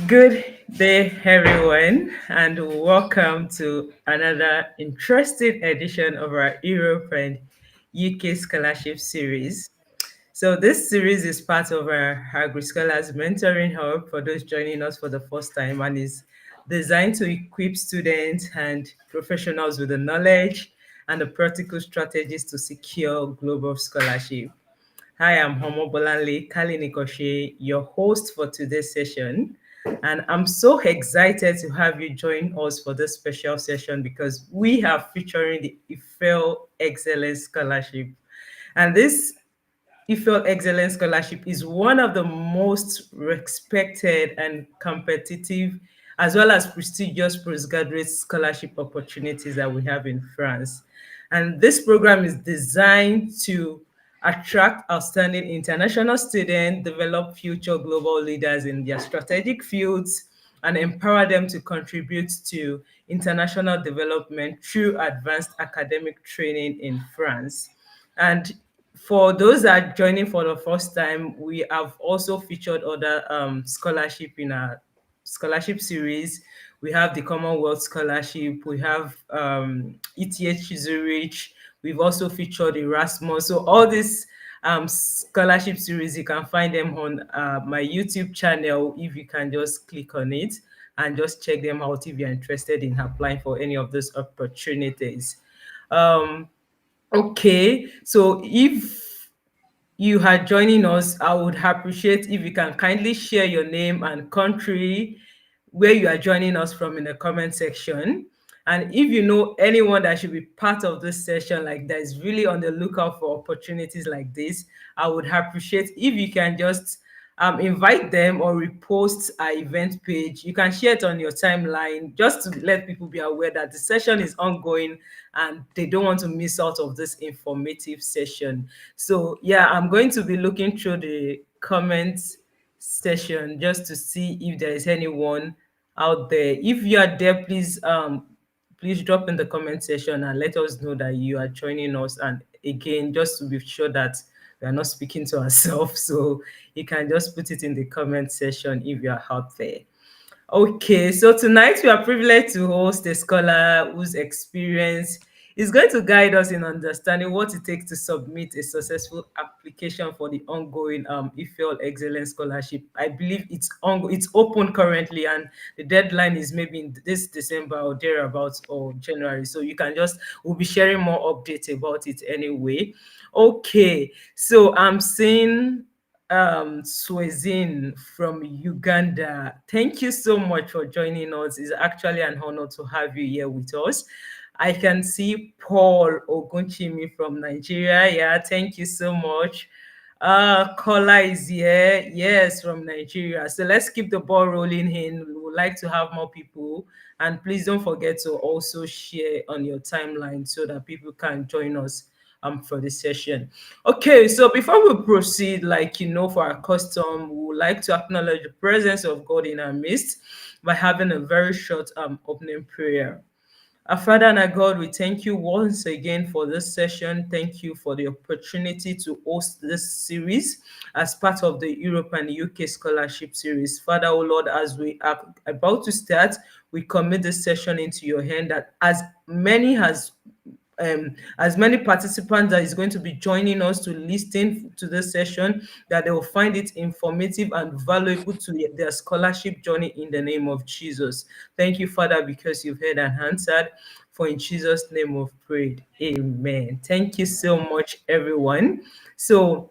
Good day, everyone, and welcome to another interesting edition of our Europe and UK Scholarship Series. So, this series is part of our Agri Scholars Mentoring Hub for those joining us for the first time and is designed to equip students and professionals with the knowledge and the practical strategies to secure global scholarship. Hi, I'm Homo Bolanle Kalinikoshi, your host for today's session. And I'm so excited to have you join us for this special session because we are featuring the Eiffel Excellence Scholarship. And this Eiffel Excellence Scholarship is one of the most respected and competitive, as well as prestigious postgraduate scholarship opportunities that we have in France. And this program is designed to attract outstanding international students, develop future global leaders in their strategic fields, and empower them to contribute to international development through advanced academic training in France. And for those that are joining for the first time, we have also featured other scholarship in our scholarship series. We have the Commonwealth Scholarship, we have ETH Zurich, we've also featured Erasmus. So all these scholarship series, you can find them on my YouTube channel if you can just click on it and just check them out if you're interested in applying for any of those opportunities. Um, Okay, so if you are joining us, I would appreciate if you can kindly share your name and country where you are joining us from in the comment section. And if you know anyone that should be part of this session, like that is really on the lookout for opportunities like this, I would appreciate if you can just invite them or repost our event page. You can share it on your timeline just to let people be aware that the session is ongoing and they don't want to miss out of this informative session. So yeah, I'm going to be looking through the comments session just to see if there is anyone out there. If you are there, please drop in the comment section and let us know that you are joining us. And again, just to be sure that we are not speaking to ourselves, so you can just put it in the comment section if you are out there. Okay, so tonight we are privileged to host a scholar whose experience is going to guide us in understanding what it takes to submit a successful application for the ongoing Eiffel Excellence Scholarship. I believe it's open currently, and the deadline is maybe in this December or thereabouts or January. So you can just we'll be sharing more updates about it anyway. Okay, so I'm seeing Swezin from Uganda. Thank you so much for joining us. It's actually an honor to have you here with us. I can see Paul Ogunchimi from Nigeria. Yeah, thank you so much. Kola is here. Yes, from Nigeria. So let's keep the ball rolling in. We would like to have more people. And please don't forget to also share on your timeline so that people can join us for the session. Okay, so before we proceed, like for our custom, we would like to acknowledge the presence of God in our midst by having a very short opening prayer. Our Father and our God, we thank you once again for this session. Thank you for the opportunity to host this series as part of the Europe and UK Scholarship Series. Father, oh Lord, as we are about to start, we commit this session into your hand that as many participants that is going to be joining us to listen to this session, that they will find it informative and valuable to their scholarship journey in the name of Jesus. Thank you, Father, because you've heard and answered. For in Jesus' name we've prayed. Amen. Thank you so much, everyone. So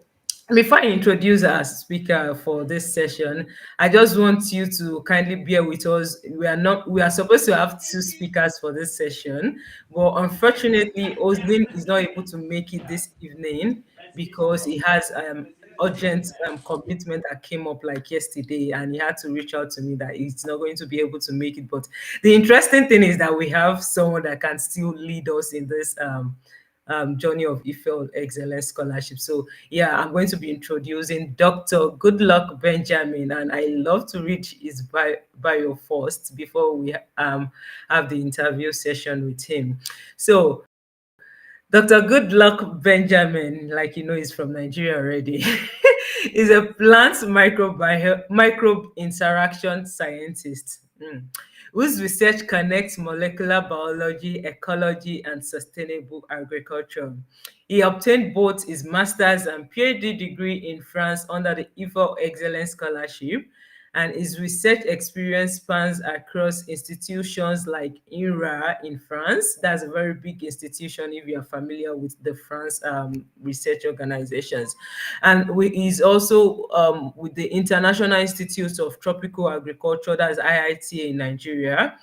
before I introduce our speaker for this session, I just want you to kindly bear with us. We are supposed to have two speakers for this session, but unfortunately, Oslin is not able to make it this evening because he has urgent commitment that came up like yesterday, and he had to reach out to me that he's not going to be able to make it. But the interesting thing is that we have someone that can still lead us in this journey of Eiffel Excellence Scholarship. So yeah, I'm going to be introducing Dr. Goodluck Benjamin, and I love to read his bio first before we have the interview session with him. So Dr. Goodluck Benjamin, like he's from Nigeria already. is a plant microbe interaction scientist, whose research connects molecular biology, ecology, and sustainable agriculture. He obtained both his master's and PhD degree in France under the Eiffel Excellence Scholarship, and his research experience spans across institutions like INRA in France. That's a very big institution if you are familiar with the France research organizations. And he's also with the International Institute of Tropical Agriculture, that's IITA in Nigeria,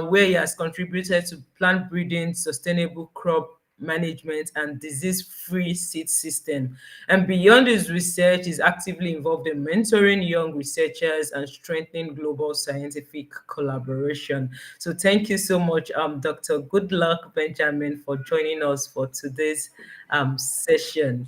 where he has contributed to plant breeding, sustainable crop management, and disease-free seed system. And beyond his research, he's actively involved in mentoring young researchers and strengthening global scientific collaboration. So thank you so much, Dr. Goodluck Benjamin, for joining us for today's session.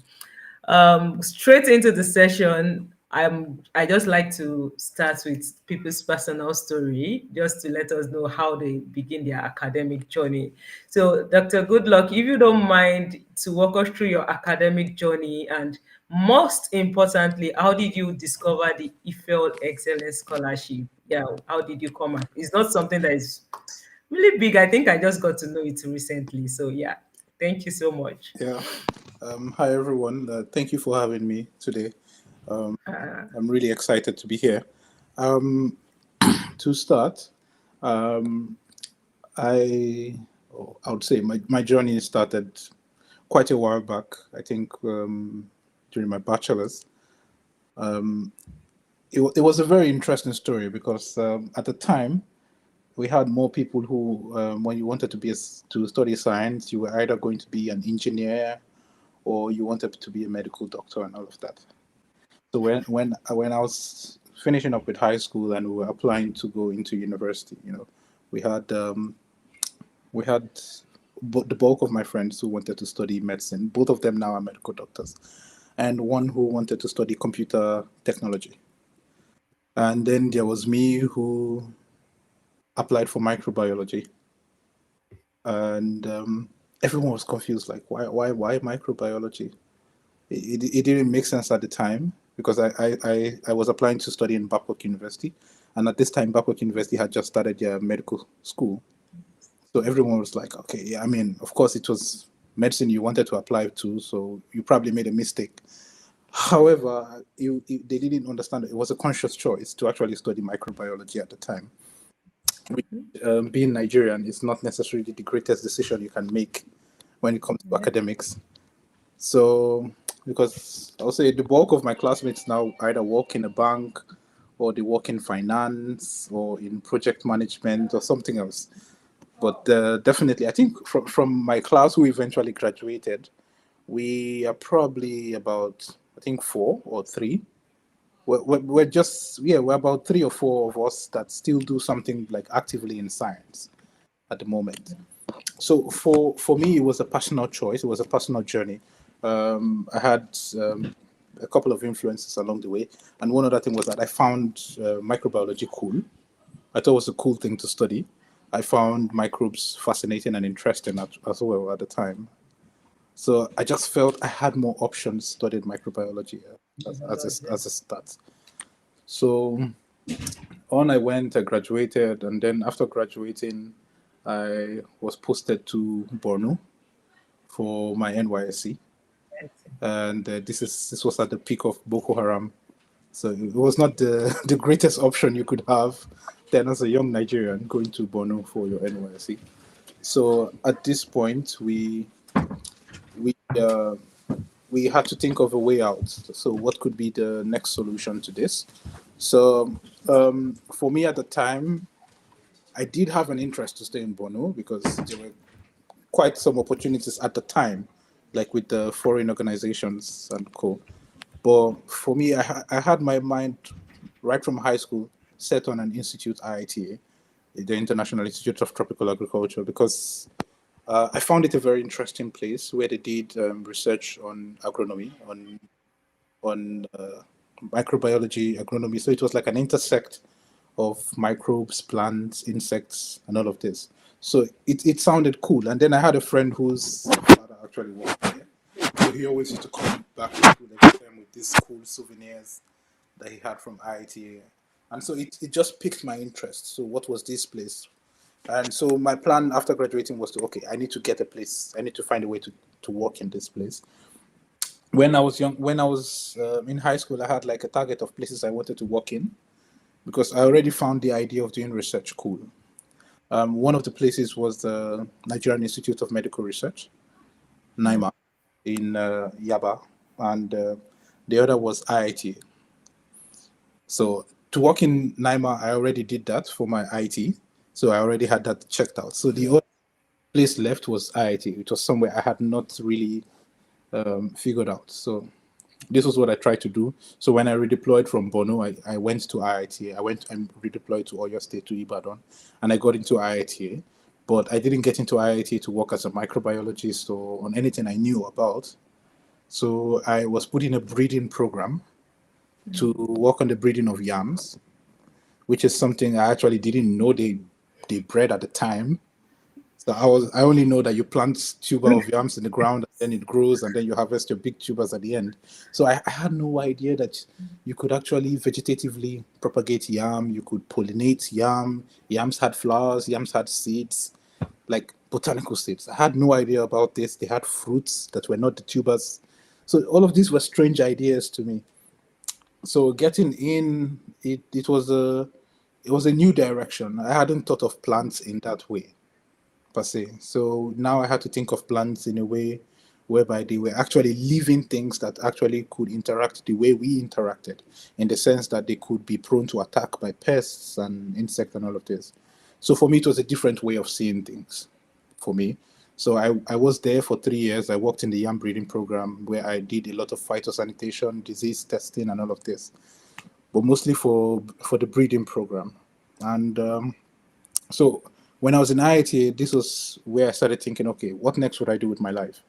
Straight into the session, I just like to start with people's personal story, just to let us know how they begin their academic journey. So, Dr. Goodluck, if you don't mind to walk us through your academic journey, and most importantly, how did you discover the Eiffel Excellence Scholarship? Yeah, how did you come up? It's not something that is really big. I think I just got to know it recently. So, yeah, thank you so much. Yeah. Hi, everyone. Thank you for having me today. I'm really excited to be here. To start, I would say my journey started quite a while back. I think during my bachelor's. It was a very interesting story because at the time we had more people who, when you wanted to study science, you were either going to be an engineer or you wanted to be a medical doctor and all of that. So when I was finishing up with high school and we were applying to go into university, we had the bulk of my friends who wanted to study medicine. Both of them now are medical doctors, and one who wanted to study computer technology. And then there was me who applied for microbiology, and everyone was confused, like why microbiology? It didn't make sense at the time because I was applying to study in Babcock University, and at this time Babcock University had just started their medical school. So everyone was like, okay, yeah, I mean, of course it was medicine you wanted to apply to, so you probably made a mistake. However, they didn't understand it was a conscious choice to actually study microbiology at the time. Being Nigerian is not necessarily the greatest decision you can make when it comes to academics. So, because I'll say the bulk of my classmates now either work in a bank or they work in finance or in project management or something else. But definitely, I think from my class who eventually graduated, we are probably about, I think, 4 or 3. We're about 3 or 4 of us that still do something like actively in science at the moment. So for me, it was a personal choice. It was a personal journey. I had a couple of influences along the way, and one other thing was that I found microbiology cool. I thought it was a cool thing to study. I found microbes fascinating and interesting as well at the time. So I just felt I had more options studied microbiology as a start. So on I went, I graduated, and then after graduating, I was posted to Borno for my NYSC. And this was at the peak of Boko Haram. So it was not the greatest option you could have then as a young Nigerian going to Borno for your NYSC. So at this point, we had to think of a way out. So what could be the next solution to this? So for me at the time, I did have an interest to stay in Borno because there were quite some opportunities at the time, like with the foreign organizations and co. But for me, I had my mind right from high school set on an institute, IITA, the International Institute of Tropical Agriculture, because I found it a very interesting place where they did research on agronomy, on microbiology, agronomy. So it was like an intersect of microbes, plants, insects, and all of this. So it sounded cool. And then I had a friend whose father actually worked there. So he always used to come back to school every time with these cool souvenirs that he had from IITA. And so it just piqued my interest. So what was this place? And so my plan after graduating was to, okay, I need to get a place. I need to find a way to work in this place. When I was in high school, I had like a target of places I wanted to work in because I already found the idea of doing research cool. One of the places was the Nigerian Institute of Medical Research, NIMA, in Yaba, and the other was IIT. So to work in NIMA, I already did that for my IT, so I already had that checked out. So the other place left was IIT, which was somewhere I had not really figured out. So this was what I tried to do. So when I redeployed from Bono, I went to IIT. I went and redeployed to Oyo State, to Ibadan, and I got into IIT. But I didn't get into IIT to work as a microbiologist or on anything I knew about. So I was put in a breeding program to work on the breeding of yams, which is something I actually didn't know they bred at the time. So I only know that you plant tuber of yams in the ground, and then it grows, and then you harvest your big tubers at the end. So I had no idea that you could actually vegetatively propagate yam. You could pollinate yam. Yams had flowers. Yams had seeds, like botanical seeds. I had no idea about this. They had fruits that were not the tubers. So all of these were strange ideas to me. So getting in, it was a new direction. I hadn't thought of plants in that way, per se. So now I had to think of plants in a way whereby they were actually living things that actually could interact the way we interacted, in the sense that they could be prone to attack by pests and insects and all of this. So for me, it was a different way of seeing things for me. So I was there for 3 years. I worked in the yam breeding program where I did a lot of phytosanitation, disease testing, and all of this, but mostly for the breeding program. And so when I was in IIT, this was where I started thinking, okay, what next would I do with my life?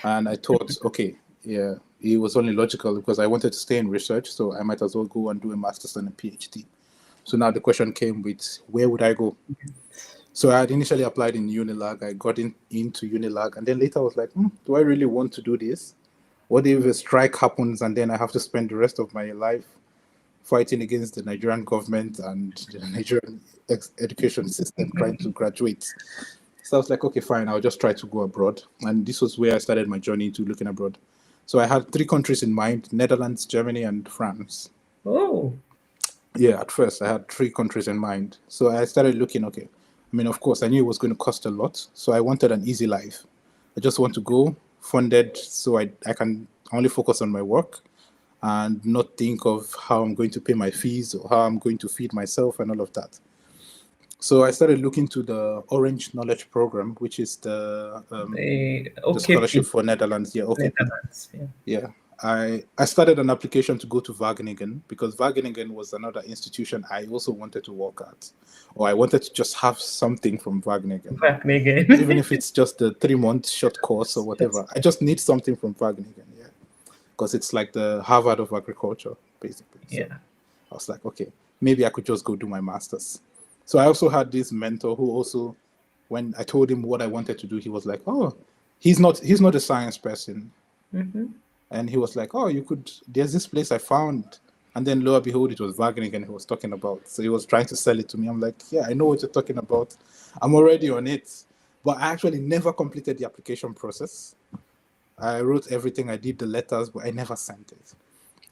And I thought, okay, yeah, it was only logical because I wanted to stay in research, so I might as well go and do a master's and a PhD. So now the question came with, where would I go? So I had initially applied in Unilag. I got into Unilag, and then later I was like, do I really want to do this? What if a strike happens and then I have to spend the rest of my life fighting against the Nigerian government and the Nigerian education system trying to graduate? So I was like, okay, fine, I'll just try to go abroad. And this was where I started my journey to looking abroad. So I had 3 countries in mind: Netherlands, Germany, and France. Oh, Yeah, at first I had 3 countries in mind. So I started looking, okay. I mean, of course, I knew it was going to cost a lot. So I wanted an easy life. I just want to go funded so I can only focus on my work and not think of how I'm going to pay my fees or how I'm going to feed myself and all of that. So I started looking to the Orange Knowledge Program, which is the scholarship for Netherlands. Yeah, okay. Netherlands, yeah. Yeah. I started an application to go to Wageningen because Wageningen was another institution I also wanted to work at, or I wanted to just have something from Wageningen. Wageningen. Even if it's just a 3-month short course or whatever. I just need something from Wageningen, yeah. Because it's like the Harvard of agriculture, basically. So Yeah. I was like, okay, maybe I could just go do my master's. So I also had this mentor who also, when I told him what I wanted to do, he was like, oh, he's not a science person. And he was like, oh, there's this place I found. And then lo and behold, it was Wageningen he was talking about. So he was trying to sell it to me. I'm like, yeah, I know what you're talking about. I'm already on it. But I actually never completed the application process. I wrote everything. I did the letters, but I never sent it.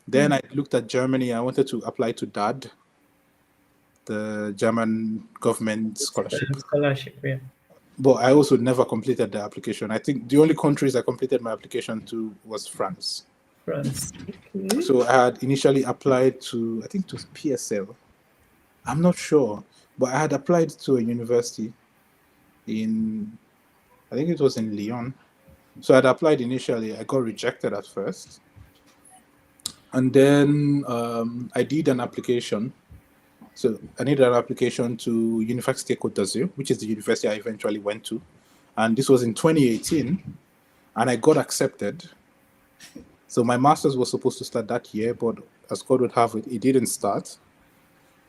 Then I looked at Germany. I wanted to apply to DAD, the German government scholarship. Scholarship, yeah. But I also never completed the application. I think the only countries I completed my application to was France. France. Okay. So I had initially applied to, I think it was PSL. I'm not sure, but I had applied to a university I think it was in Lyon. So I'd applied initially. I got rejected at first. And then I did an application. So I needed an application to Université Côte d'Azur, which is the university I eventually went to. And this was in 2018. And I got accepted. So my master's was supposed to start that year, but as God would have it, it didn't start.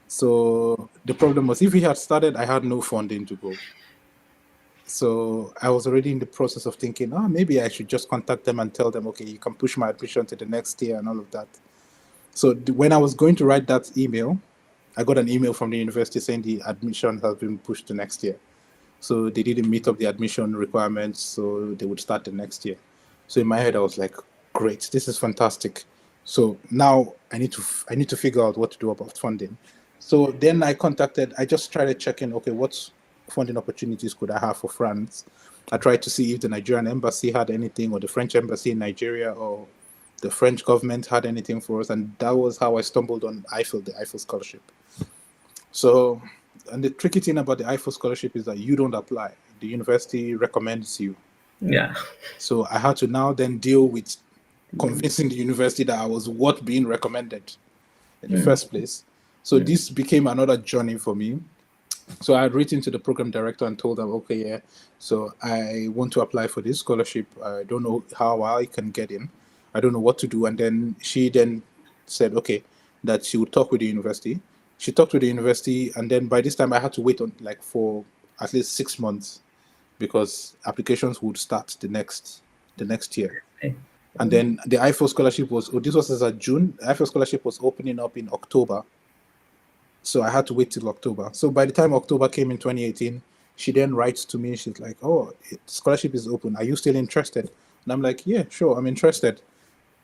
So the problem was, if it had started, I had no funding to go. So I was already in the process of thinking, oh, maybe I should just contact them and tell them, okay, you can push my admission to the next year and all of that. So when I was going to write that email, I got an email from the university saying the admission has been pushed to next year. So they didn't meet up the admission requirements, so they would start the next year. So in my head, I was like, great, this is fantastic. So now I need to figure out what to do about funding. So then I just tried checking, okay, what funding opportunities could I have for France? I tried to see if the Nigerian embassy had anything, or the French embassy in Nigeria, or the French government had anything for us. And that was how I stumbled on the Eiffel Scholarship. So, and the tricky thing about the Eiffel Scholarship is that you don't apply. The university recommends you. Yeah. So I had to now then deal with convincing the university that I was worth being recommended in the first place. So this became another journey for me. So I had written to the program director and told them, okay, yeah, so I want to apply for this scholarship. I don't know how I can get in. I don't know what to do. And then she then said, okay, that she would talk with the university. She talked with the university, and then by this time I had to wait on like for at least 6 months because applications would start the next year. And then the Eiffel scholarship this was as of June. The Eiffel scholarship was opening up in October. So I had to wait till October. So by the time October came in 2018, she then writes to me. She's like, "Oh, scholarship is open. Are you still interested?" And I'm like, "Yeah, sure, I'm interested."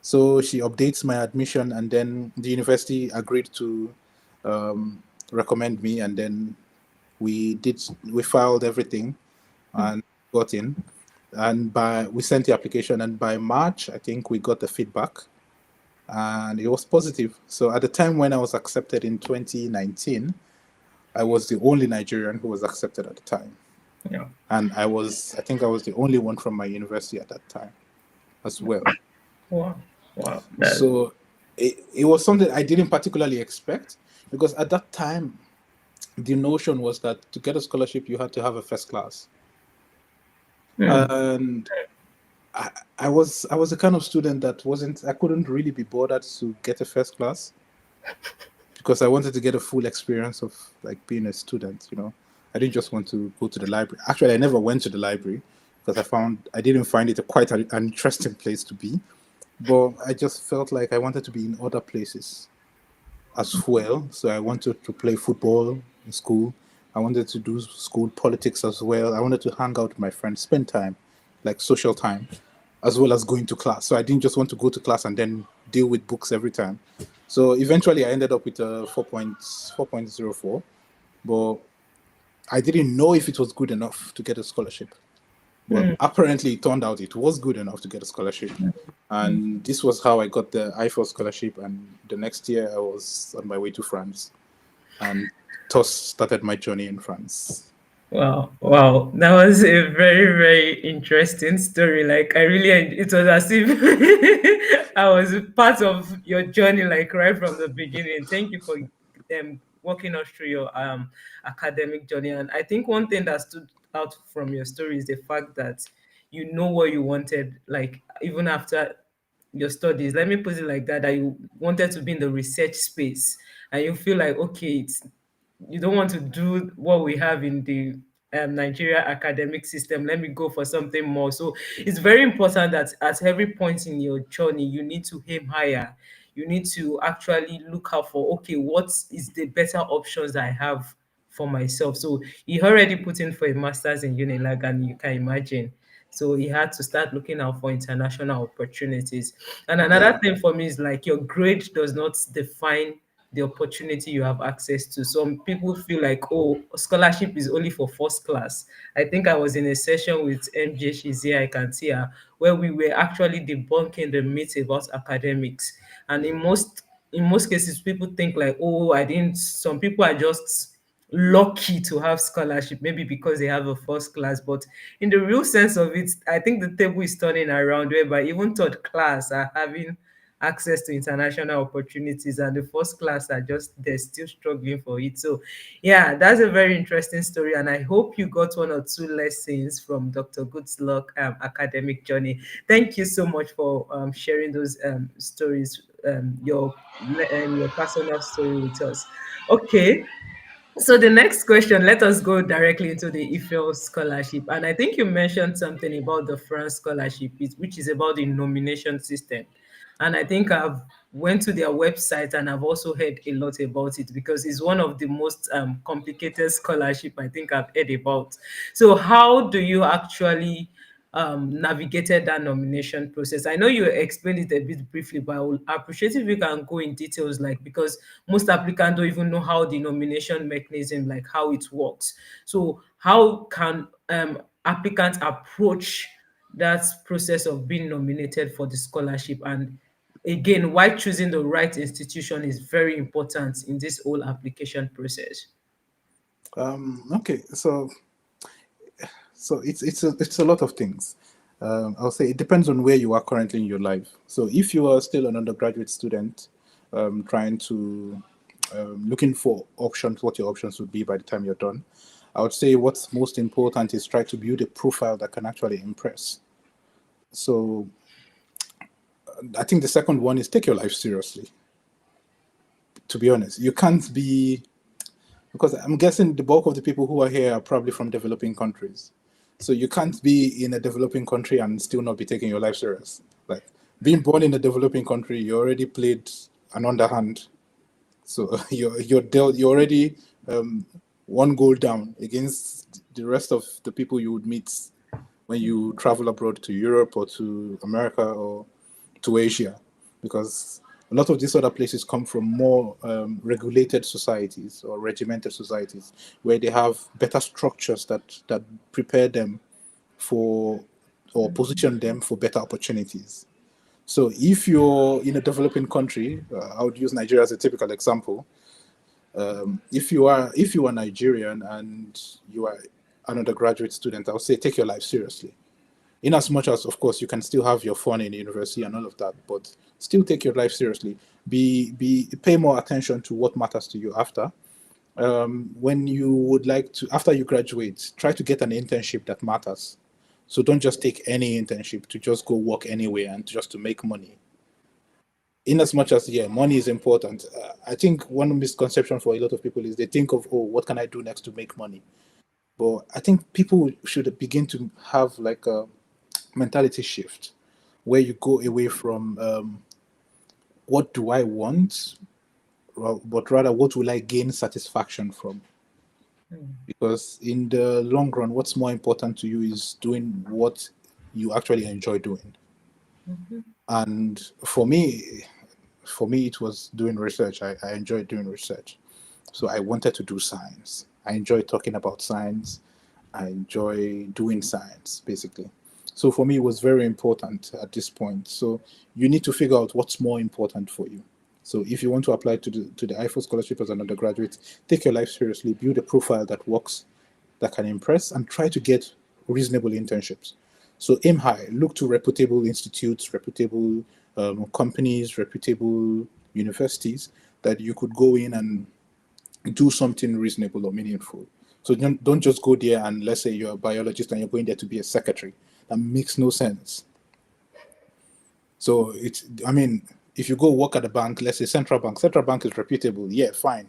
So she updates my admission, and then the university agreed to recommend me. And then we filed everything and got in. And we sent the application, and by March, I think we got the feedback, and it was positive. So at the time when I was accepted in 2019, I was the only Nigerian who was accepted at the time. Yeah. And I think I was the only one from my university at that time as well. Wow. Wow. So it was something I didn't particularly expect, because at that time, the notion was that to get a scholarship, you had to have a first class. And I was the kind of student that I couldn't really be bothered to get a first class, because I wanted to get a full experience of like being a student, you know. I didn't just want to go to the library. Actually, I never went to the library because I didn't find it an interesting place to be. But I just felt like I wanted to be in other places as well. So I wanted to play football in school. I wanted to do school politics as well. I wanted to hang out with my friends, spend time, like social time, as well as going to class. So I didn't just want to go to class and then deal with books every time. So eventually I ended up with a 4.04, but I didn't know if it was good enough to get a scholarship. But apparently it turned out it was good enough to get a scholarship. And this was how I got the Eiffel scholarship. And the next year I was on my way to France, and thus started my journey in France. Wow, wow, that was a very, very interesting story. Like, I really, it was as if I was a part of your journey, like right from the beginning. Thank you for walking us through your academic journey. And I think one thing that stood out from your story is the fact that you know what you wanted, like even after your studies. Let me put it like that: that you wanted to be in the research space, and you feel like okay, you don't want to do what we have in the Nigeria academic system. Let me go for something more. So it's very important that at every point in your journey, you need to aim higher. You need to actually look out for, okay, what is the better options I have for myself. So he already put in for a master's in Unilag, and you can imagine. So he had to start looking out for international opportunities. And Yeah. another thing for me is like your grade does not define the opportunity you have access to. Some people feel like, oh, scholarship is only for first class. I think I was in a session with MJ Shizia, I can see her, where we were actually debunking the myth about academics. And in most cases, people think like, oh, I didn't. Some people are just lucky to have scholarship, maybe because they have a first class. But in the real sense of it, I think the table is turning around, whereby even third class are having access to international opportunities, and the first class are just they're still struggling for it. So yeah, that's a very interesting story, and I hope you got one or two lessons from Dr. Goodluck academic journey. Thank you so much for sharing those stories, your personal story with us. Okay, So the next question, let us go directly into the Eiffel Scholarship. And I think you mentioned something about the France Scholarship, which is about the nomination system. And I think I've went to their website and I've also heard a lot about it because it's one of the most complicated scholarship I think I've heard about. So how do you actually navigated that nomination process? I know you explained it a bit briefly, but I would appreciate if you can go in details, like because most applicants don't even know how the nomination mechanism, like how it works. So how can applicants approach that process of being nominated for the scholarship? And again, why choosing the right institution is very important in this whole application process. Okay, so it's a lot of things. I'll say it depends on where you are currently in your life. So if you are still an undergraduate student, trying to looking for options, what your options would be by the time you're done, I would say what's most important is try to build a profile that can actually impress. So I think the second one is take your life seriously. To be honest, you can't be, because I'm guessing the bulk of the people who are here are probably from developing countries. So you can't be in a developing country and still not be taking your life serious. Like being born in a developing country, you already played an underhand. So you're already one goal down against the rest of the people you would meet when you travel abroad to Europe or to America or to Asia, because a lot of these other places come from more regulated societies or regimented societies where they have better structures that prepare them for or position them for better opportunities. So if you're in a developing country, I would use Nigeria as a typical example. If you are Nigerian and you are an undergraduate student, I would say take your life seriously. In as much as, of course, you can still have your fun in university and all of that, but still take your life seriously. Pay more attention to what matters to you after. When you would like to, after you graduate, try to get an internship that matters. So don't just take any internship to just go work anywhere and just to make money. In as much as, yeah, money is important, I think one misconception for a lot of people is they think of, oh, what can I do next to make money? But I think people should begin to have like a mentality shift where you go away from what do I want, but rather what will I gain satisfaction from? Because in the long run, what's more important to you is doing what you actually enjoy doing. And for me, it was doing research. I enjoyed doing research. So I wanted to do science. I enjoy talking about science. I enjoy doing science, basically. So for me, it was very important at this point. So you need to figure out what's more important for you. So if you want to apply to the Eiffel Scholarship as an undergraduate, take your life seriously, build a profile that works, that can impress, and try to get reasonable internships. So aim high, look to reputable institutes, reputable companies, reputable universities that you could go in and do something reasonable or meaningful. So don't just go there and let's say you're a biologist and you're going there to be a secretary. That makes no sense. So I mean, if you go work at a bank, let's say central bank is reputable, yeah, fine.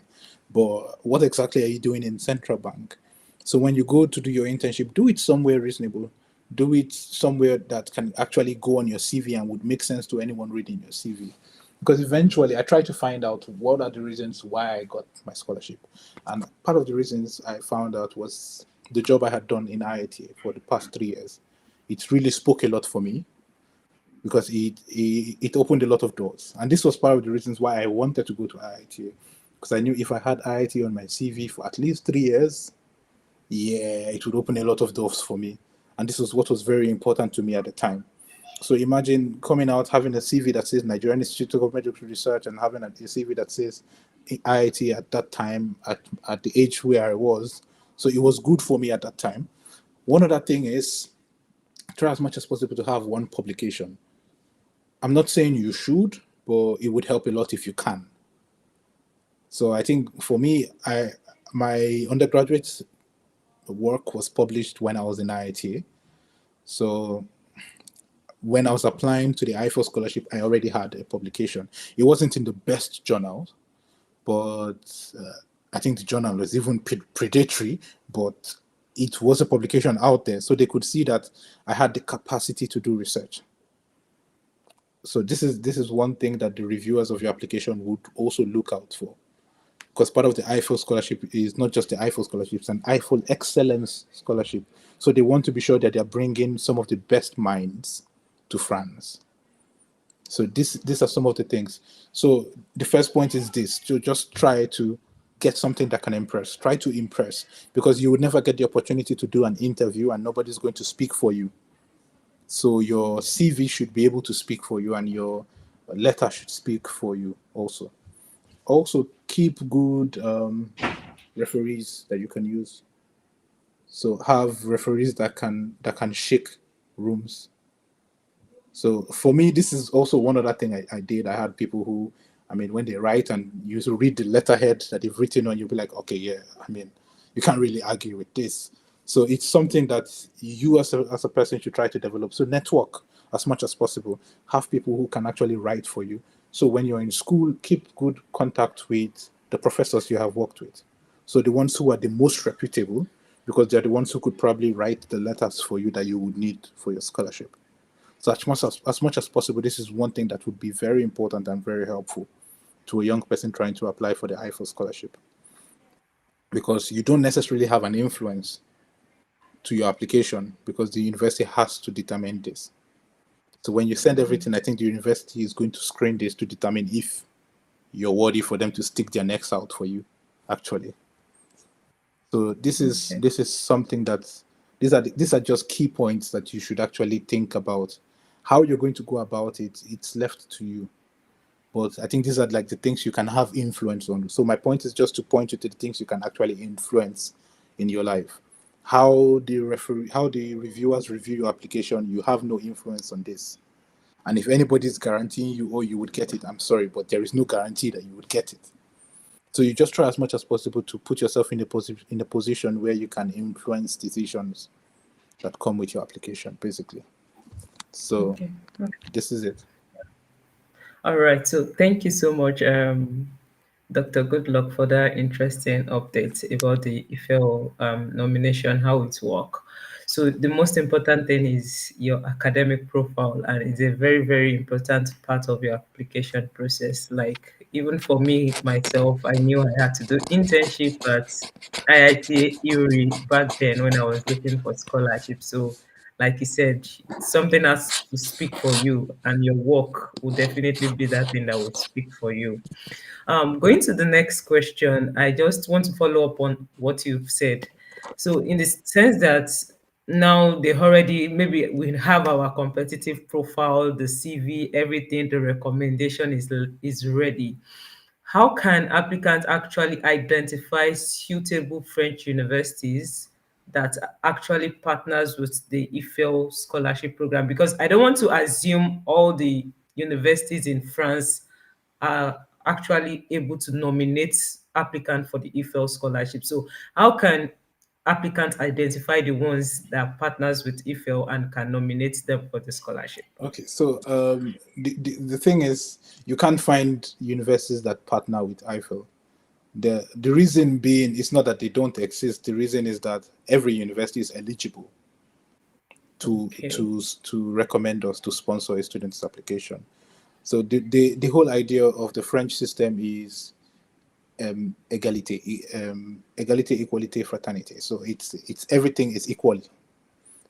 But what exactly are you doing in central bank? So when you go to do your internship, do it somewhere reasonable. Do it somewhere that can actually go on your CV and would make sense to anyone reading your CV. Because eventually I tried to find out what are the reasons why I got my scholarship. And part of the reasons I found out was the job I had done in IIT for the past 3 years. It really spoke a lot for me because it opened a lot of doors. And this was part of the reasons why I wanted to go to IIT. Because I knew if I had IIT on my CV for at least 3 years, yeah, it would open a lot of doors for me. And this was what was very important to me at the time. So imagine coming out, having a CV that says Nigerian Institute of Medical Research and having a CV that says IIT at that time, at the age where I was. So it was good for me at that time. One other thing is try as much as possible to have one publication. I'm not saying you should, but it would help a lot if you can. So I think for me, my undergraduate work was published when I was in IIT. So when I was applying to the Eiffel Scholarship, I already had a publication. It wasn't in the best journal, but I think the journal was even predatory, but it was a publication out there, so they could see that I had the capacity to do research. So this is one thing that the reviewers of your application would also look out for, because part of the Eiffel Scholarship is not just the Eiffel Scholarship, it's an Eiffel Excellence Scholarship. So they want to be sure that they're bringing some of the best minds to France. So these are some of the things. So the first point is this: to just try to get something that can impress. Try to impress, because you would never get the opportunity to do an interview and nobody's going to speak for you. So your CV should be able to speak for you, and your letter should speak for you also. Also, keep good referees that you can use. So have referees that can shake rooms. So for me, this is also one other thing I did. I had people who, I mean, when they write and you read the letterhead that they've written on, you'll be like, okay, yeah, I mean, you can't really argue with this. So it's something that you as a person should try to develop. So network as much as possible. Have people who can actually write for you. So when you're in school, keep good contact with the professors you have worked with. So the ones who are the most reputable, because they're the ones who could probably write the letters for you that you would need for your scholarship. So as much as possible, this is one thing that would be very important and very helpful to a young person trying to apply for the Eiffel Scholarship, because you don't necessarily have an influence to your application, because the university has to determine this. So when you send everything, I think the university is going to screen this to determine if you're worthy for them to stick their necks out for you, actually. So Okay. this is something that these are just key points that you should actually think about. How you're going to go about it, it's left to you. But I think these are like the things you can have influence on. So my point is just to point you to the things you can actually influence in your life. How the reviewers review your application, you have no influence on this. And if anybody's guaranteeing you, oh, you would get it, I'm sorry, but there is no guarantee that you would get it. So you just try as much as possible to put yourself in a position where you can influence decisions that come with your application, basically. So Okay. this is it. All right. So thank you so much, Dr. Goodluck, for that interesting update about the Eiffel nomination, how it works. So the most important thing is your academic profile, and it's a very, very important part of your application process. Like even for me myself, I knew I had to do internship at IIT Erie back then when I was looking for scholarship. So like you said, something has to speak for you, and your work will definitely be that thing that will speak for you. Going to the next question, I just want to follow up on what you've said. So, in the sense that now they already maybe we have our competitive profile, the CV, everything, the recommendation is ready. How can applicants actually identify suitable French universities that actually partners with the Eiffel scholarship program? Because I don't want to assume all the universities in France are actually able to nominate applicant for the Eiffel scholarship. So how can applicants identify the ones that partners with Eiffel and can nominate them for the scholarship? Okay, so the thing is, you can't find universities that partner with Eiffel. The reason being is not that they don't exist. The reason is that every university is eligible Okay. to recommend us to sponsor a student's application. So the whole idea of the French system is égalité, equality, fraternity. So it's everything is equal.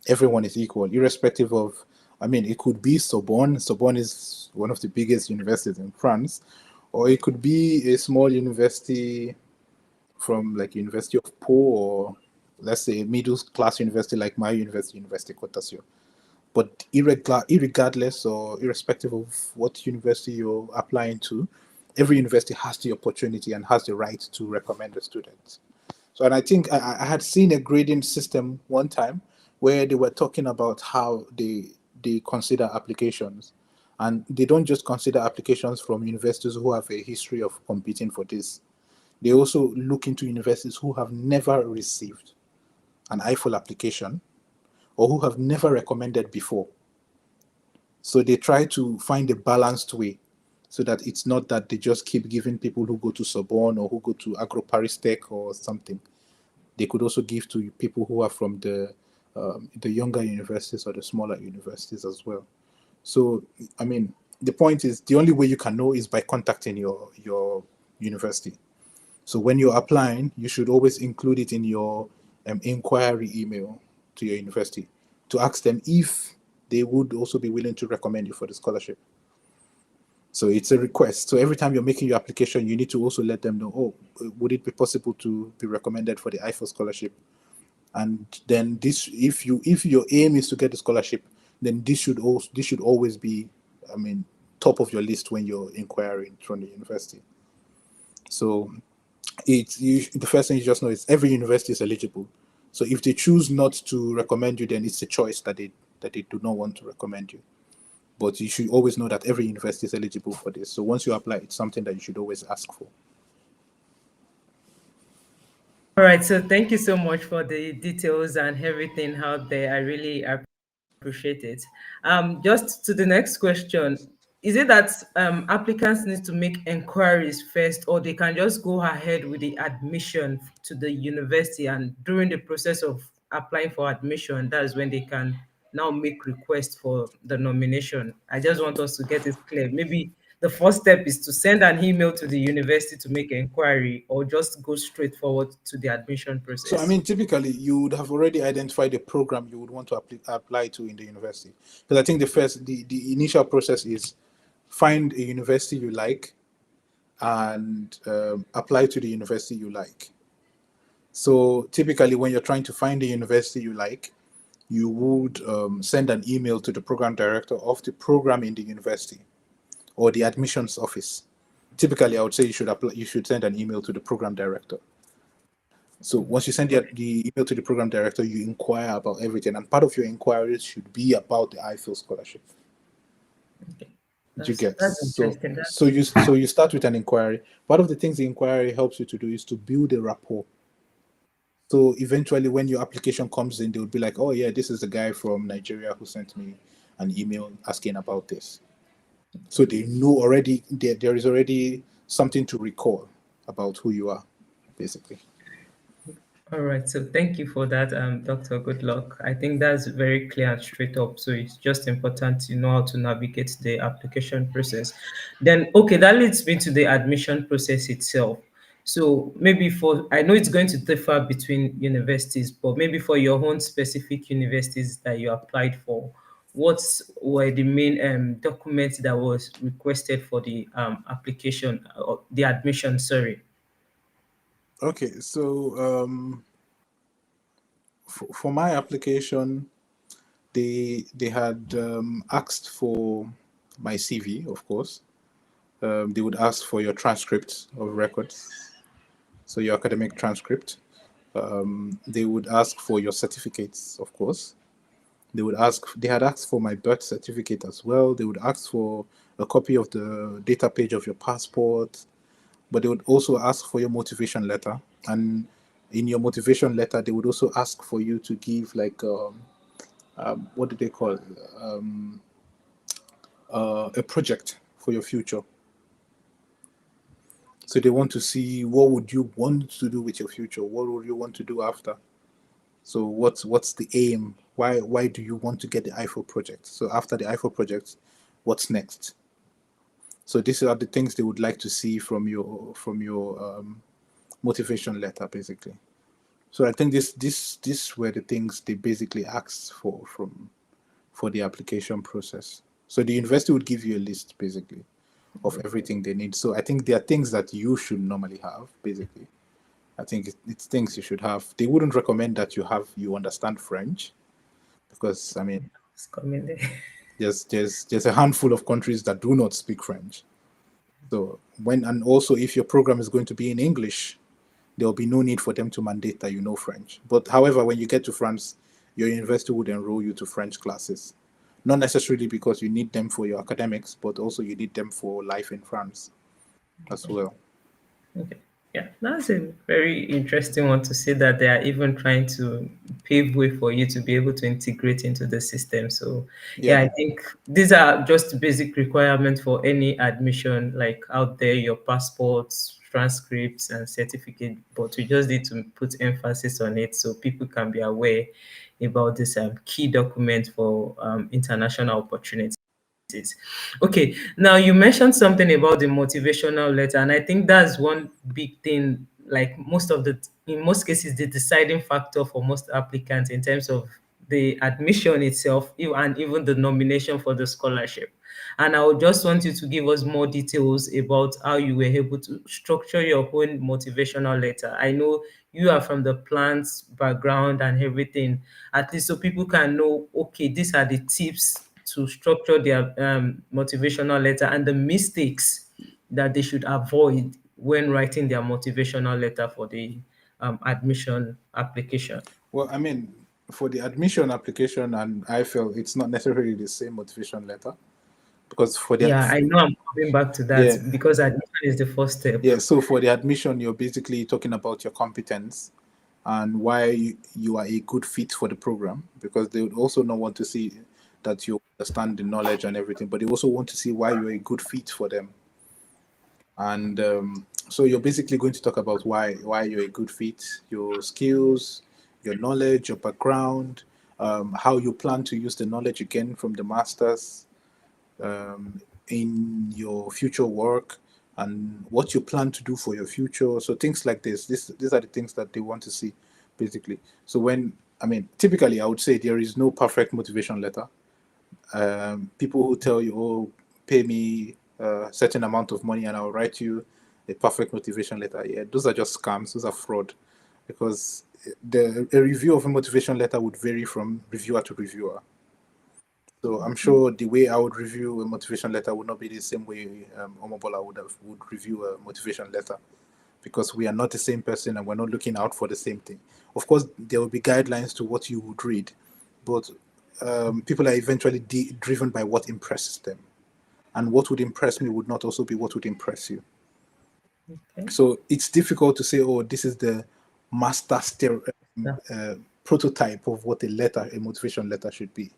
Everyone is equal, irrespective of. I mean, it could be Sorbonne. Sorbonne is one of the biggest universities in France, or it could be a small university from like University of Po, or let's say a middle class university like my university, University Côte d'Azur. But irregardless or irrespective of what university you're applying to, every university has the opportunity and has the right to recommend a student. So, and I think I had seen a grading system one time where they were talking about how they consider applications, and they don't just consider applications from universities who have a history of competing for this. They also look into universities who have never received an Eiffel application or who have never recommended before. So they try to find a balanced way. so that it's not that they just keep giving people who go to Sorbonne or who go to Agro Paris Tech or something. They could also give to people who are from the younger universities or the smaller universities as well. So, I mean, the point is the only way you can know is by contacting your university. So when you're applying, you should always include it in your inquiry email to your university to ask them if they would also be willing to recommend you for the scholarship. So it's a request. So every time you're making your application, you need to also let them know, oh, would it be possible to be recommended for the Eiffel scholarship? And then this, if your aim is to get the scholarship, then this should always be, I mean, top of your list when you're inquiring from the university. So the first thing you just know is every university is eligible. So if they choose not to recommend you, then it's a choice that they do not want to recommend you. But you should always know that every university is eligible for this. So once you apply, it's something that you should always ask for. All right, so thank you so much for the details and everything out there. I really appreciate it. Just to the next question, is it that applicants need to make inquiries first, or they can just go ahead with the admission to the university, and during the process of applying for admission, that's when they can now make requests for the nomination? I just want us to get it clear. Maybe the first step is to send an email to the university to make inquiry, or just go straight forward to the admission So, I process. mean, typically, you would have already identified the program you would want to apply to in the university. Because I think the initial process is find a university you like and apply to the university you like. So, typically, when you're trying to find a university you like, you would send an email to the program director of the program in the university or the admissions office. Typically, I would say you should send an email to the program director. So once you send Okay. the email to the program director, you inquire about everything, and part of your inquiries should be about the Eiffel scholarship. Okay. Did you get? That's So interesting. so you start with an inquiry. Part of the things the inquiry helps you to do is to build a rapport. So eventually, when your application comes in, they will be like, "Oh yeah, this is the guy from Nigeria who sent me an email asking about this." So they know already there is already something to recall about who you are, basically. All right, so thank you for that, Dr. Goodluck. I think that's very clear and straight up. So it's just important to know how to navigate the application process. Then, okay, that leads me to the admission process itself. So maybe I know it's going to differ between universities, but maybe for your own specific universities that you applied for, what were the main documents that was requested for the application, or the admission, sorry? Okay, so for my application, they had asked for my CV, of course. They would ask for your transcript of records, so your academic transcript. They would ask for your certificates, of course. They had asked for my birth certificate as well. They would ask for a copy of the data page of your passport, but they would also ask for your motivation letter. And in your motivation letter, they would also ask for you to give like what do they call it? A project for your future. So they want to see what would you want to do with your future? What would you want to do after? So what's the aim? Why do you want to get the Eiffel project? So after the Eiffel project, what's next? So these are the things they would like to see from your motivation letter, basically. So I think this were the things they basically asked for the application process. So the university would give you a list, basically, of everything they need. So I think there are things that you should normally have, basically. I think it's things you should have. They wouldn't recommend that you understand French because I mean It's coming there. there's a handful of countries that do not speak French. So and also if your program is going to be in English, there will be no need for them to mandate that you know French. But however, when you get to France, your university would enroll you to French classes. Not necessarily because you need them for your academics, but also you need them for life in France as well. Okay. Yeah, that's a very interesting one to see that they are even trying to pave way for you to be able to integrate into the system. So yeah, Yeah. I think these are just basic requirements for any admission, like out there, your passports, transcripts, and certificate. But we just need to put emphasis on it so people can be aware about this key document for international opportunities. Okay, now you mentioned something about the motivational letter, and I think that's one big thing. Like in most cases, the deciding factor for most applicants in terms of the admission itself, and even the nomination for the scholarship. And I would just want you to give us more details about how you were able to structure your own motivational letter. I know you are from the plants background and everything, at least so people can know, okay, these are the tips to structure their motivational letter and the mistakes that they should avoid when writing their motivational letter for the admission application. Well, I mean, for the admission application and Eiffel, it's not necessarily the same motivation letter because for the Yeah, I know I'm coming back to that yeah, because admission is the first step. yeah. So for the admission, you're basically talking about your competence and why you are a good fit for the program because they would also not want to see that you understand the knowledge and everything, but they also want to see why you're a good fit for them. And so you're basically going to talk about why you're a good fit, your skills, your knowledge, your background, how you plan to use the knowledge you gain from the masters in your future work, and what you plan to do for your future. So things like this. These are the things that they want to see, basically. So when I mean, typically, I would say there is no perfect motivation letter. People who tell you, "Oh, pay me a certain amount of money and I'll write you a perfect motivation letter." Yeah, those are just scams. Those are fraud, because a review of a motivation letter would vary from reviewer to reviewer. So I'm sure the way I would review a motivation letter would not be the same way Omobola would review a motivation letter, because we are not the same person and we're not looking out for the same thing. Of course, there will be guidelines to what you would read, but people are eventually driven by what impresses them, and what would impress me would not also be what would impress you. Okay. So it's difficult to say, oh, this is the master Yeah. prototype of what a motivation letter should be.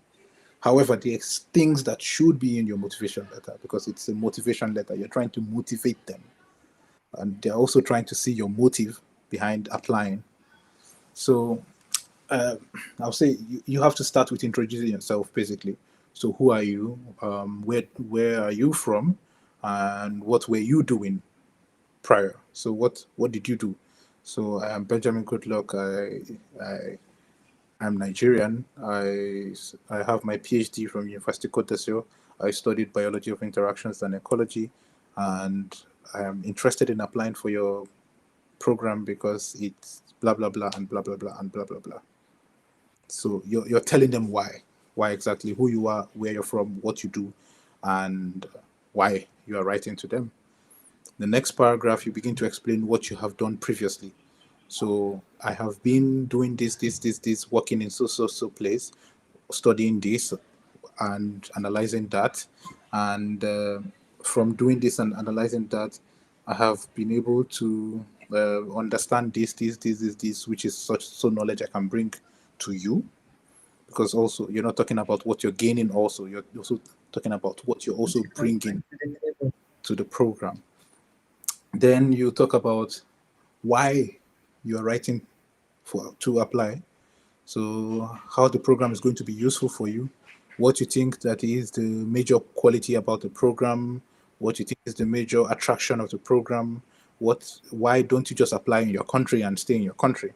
However, there's things that should be in your motivation letter because it's a motivation letter. You're trying to motivate them, and they're also trying to see your motive behind applying. So uh, I'll say you have to start with introducing yourself, basically. So who are you? Where are you from? And what were you doing prior? So what did you do? So I am Benjamin Goodluck. I'm Nigerian. I have my PhD from University Cote d'Azur. I studied biology of interactions and ecology, and I am interested in applying for your program because it's blah blah blah and blah blah blah and blah blah blah. So you're telling them why exactly, who you are, where you're from, what you do, and why you are writing to them. The next paragraph, you begin to explain what you have done previously. So I have been doing this, working in so place, studying this and analyzing that, and from doing this and analyzing that, I have been able to understand this, which is such so knowledge I can bring to you, because also you're not talking about what you're gaining, also you're also talking about what you're also bringing to the program. Then you talk about why you're writing for to apply. So how the program is going to be useful for you, what you think that is the major quality about the program, what you think is the major attraction of the program, why don't you just apply in your country and stay in your country?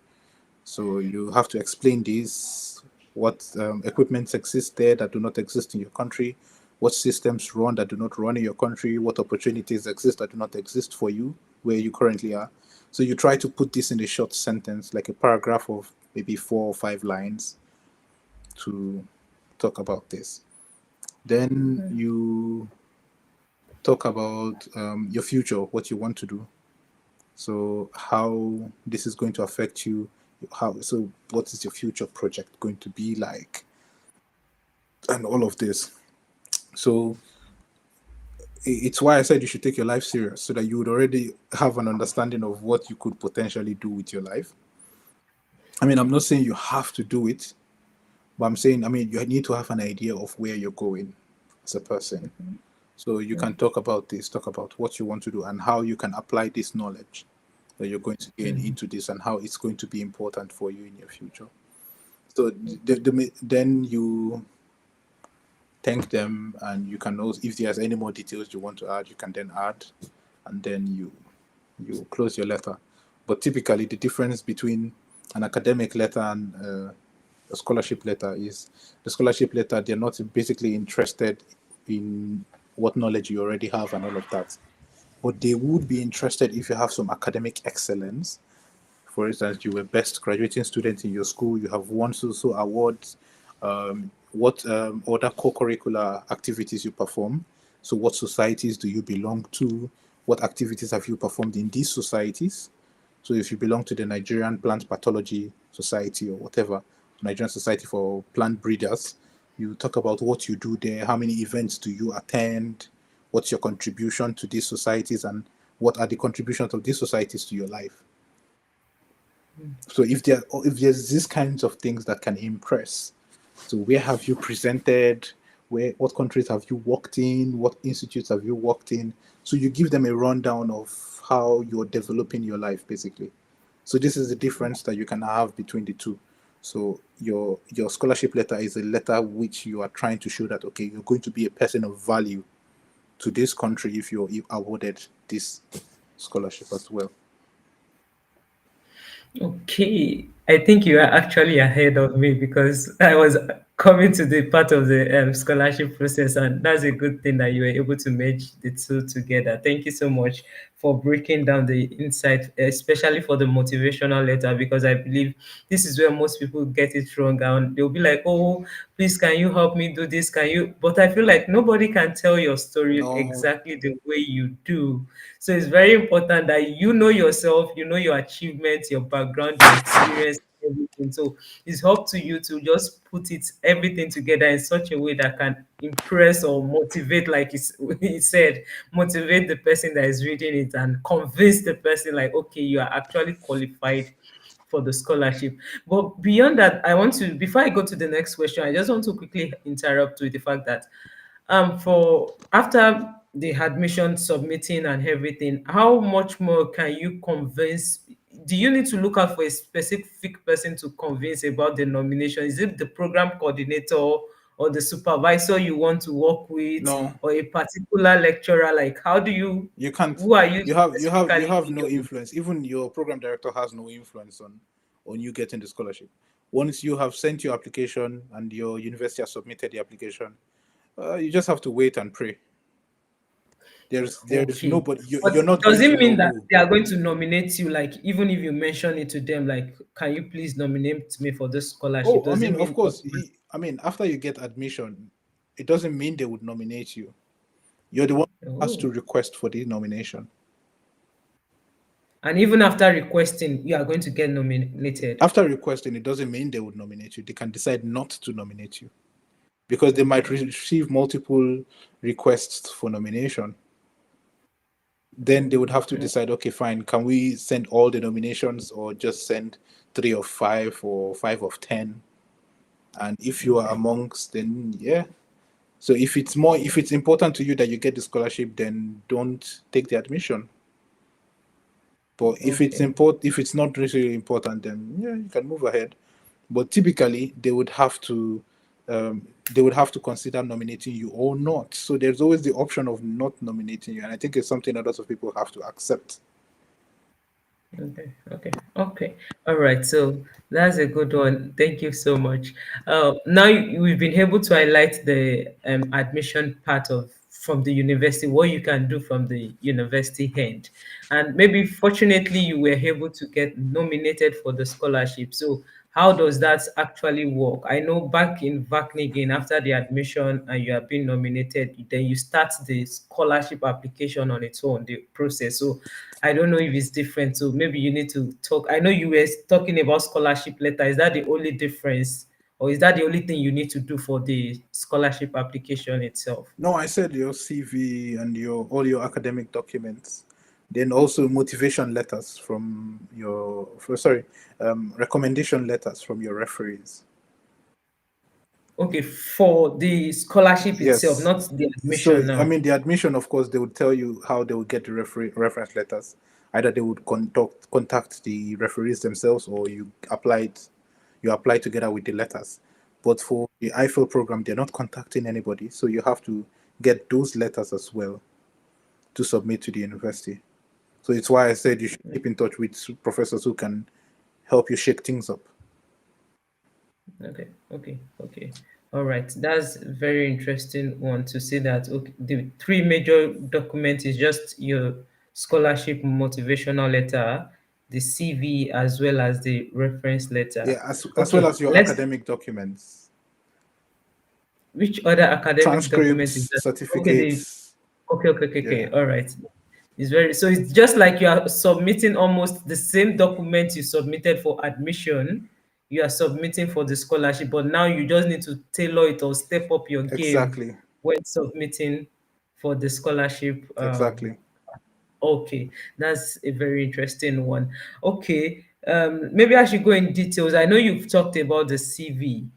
So you have to explain this, what equipments exist there that do not exist in your country, what systems run that do not run in your country, what opportunities exist that do not exist for you where you currently are. So you try to put this in a short sentence, like a paragraph of maybe 4 or 5 lines to talk about this. Then you talk about your future, what you want to do. So how this is going to affect you, how so what is your future project going to be like, and all of this. So it's why I said you should take your life serious, so that you would already have an understanding of what you could potentially do with your life. I mean, I'm not saying you have to do it, but I'm saying, I mean, you need to have an idea of where you're going as a person. So you can talk about this, talk about what you want to do and how you can apply this knowledge that you're going to gain into this and how it's going to be important for you in your future. So then you thank them, and you can also, if there's any more details you want to add, you can then add, and then you close your letter. But typically, the difference between an academic letter and a scholarship letter is the scholarship letter, they're not basically interested in what knowledge you already have and all of that, but they would be interested if you have some academic excellence. For instance, you were best graduating student in your school, you have won so awards, what other co-curricular activities you perform. So what societies do you belong to? What activities have you performed in these societies? So if you belong to the Nigerian Plant Pathology Society or whatever, Nigerian Society for Plant Breeders, you talk about what you do there, how many events do you attend, what's your contribution to these societies, and what are the contributions of these societies to your life. So if there's these kinds of things that can impress, so where have you presented? What countries have you worked in? What institutes have you worked in? So you give them a rundown of how you're developing your life, basically. So this is the difference that you can have between the two. So your scholarship letter is a letter which you are trying to show that okay, you're going to be a person of value to this country if you're awarded this scholarship as well. Okay, I think you are actually ahead of me because I was coming to the part of the scholarship process, and that's a good thing that you were able to merge the two together. Thank you so much for breaking down the insight, especially for the motivational letter, because I believe this is where most people get it wrong, and they'll be like, "Oh, please, can you help me do this? Can you?" But I feel like nobody can tell your story No, exactly the way you do. So it's very important that you know yourself, you know your achievements, your background, your experience, everything. So it's up to you to just put it everything together in such a way that can impress or motivate, like he said, motivate the person that is reading it and convince the person, like, okay, you are actually qualified for the scholarship. But beyond that, I want to, before I go to the next question, I just want to quickly interrupt with the fact that for after the admission submitting and everything, how much more can you convince? Do you need to look out for a specific person to convince about the nomination? Is it the program coordinator or the supervisor you want to work with no, or a particular lecturer? Like, how do you, you can't. who are you You specifically have in no your, influence. Even your program director has no influence on you getting the scholarship. Once you have sent your application and your university has submitted the application, you just have to wait and pray. There's okay. nobody. You're But not does going to it know mean that who. they are going to nominate you? Like, even if you mention it to them, like, can you please nominate me for this scholarship? Oh, I Does it mean, of mean course. automatic? I mean, after you get admission, it doesn't mean they would nominate you. You're the one who has to Oh. request for the nomination. And even after requesting, you are going to get nominated. After requesting, it doesn't mean they would nominate you. They can decide not to nominate you because they might receive multiple requests for nomination. Then they would have to decide, okay, fine, can we send all the nominations or just send 3 of 5 or 5 of 10? And if you are Okay. amongst, then yeah. So if it's important to you that you get the scholarship, then don't take the admission. But Okay. if it's not really important, then yeah, you can move ahead. But typically, they would have to consider nominating you or not. So there's always the option of not nominating you, and I think it's something that lots of people have to accept. Okay. All right. So that's a good one. Thank you so much. Now we've been able to highlight the admission part of from the university, what you can do from the university end, and maybe fortunately you were able to get nominated for the scholarship. So how does that actually work? I know back in Wageningen, after the admission and you have been nominated, then you start the scholarship application on its own, the process. So I don't know if it's different. So maybe you need to talk. I know you were talking about scholarship letter. Is that the only difference? Or is that the only thing you need to do for the scholarship application itself? No, I said your CV and your all your academic documents. Then also motivation letters from your, recommendation letters from your referees. Okay, for the scholarship itself, Yes. not the So, admission I now. mean, the admission, of course, they would tell you how they would get the reference letters. Either they would contact the referees themselves, or you apply together with the letters. But for the Eiffel program, they're not contacting anybody, so you have to get those letters as well to submit to the university. So it's why I said you should keep in touch with professors who can help you shake things up. Okay. All right. That's very interesting one to see that okay, the three major documents is just your scholarship motivational letter, the CV, as well as the reference letter. Yeah, as well Okay, as your let's academic documents, which other academic document is transcripts, that? Okay, the certificates. okay. Yeah, All right. It's very so it's just like you are submitting almost the same document you submitted for admission, you are submitting for the scholarship, but now you just need to tailor it or step up your game exactly, when submitting for the scholarship. exactly. Okay, that's a very interesting one. Okay, maybe I should go in details. I know you've talked about the CV,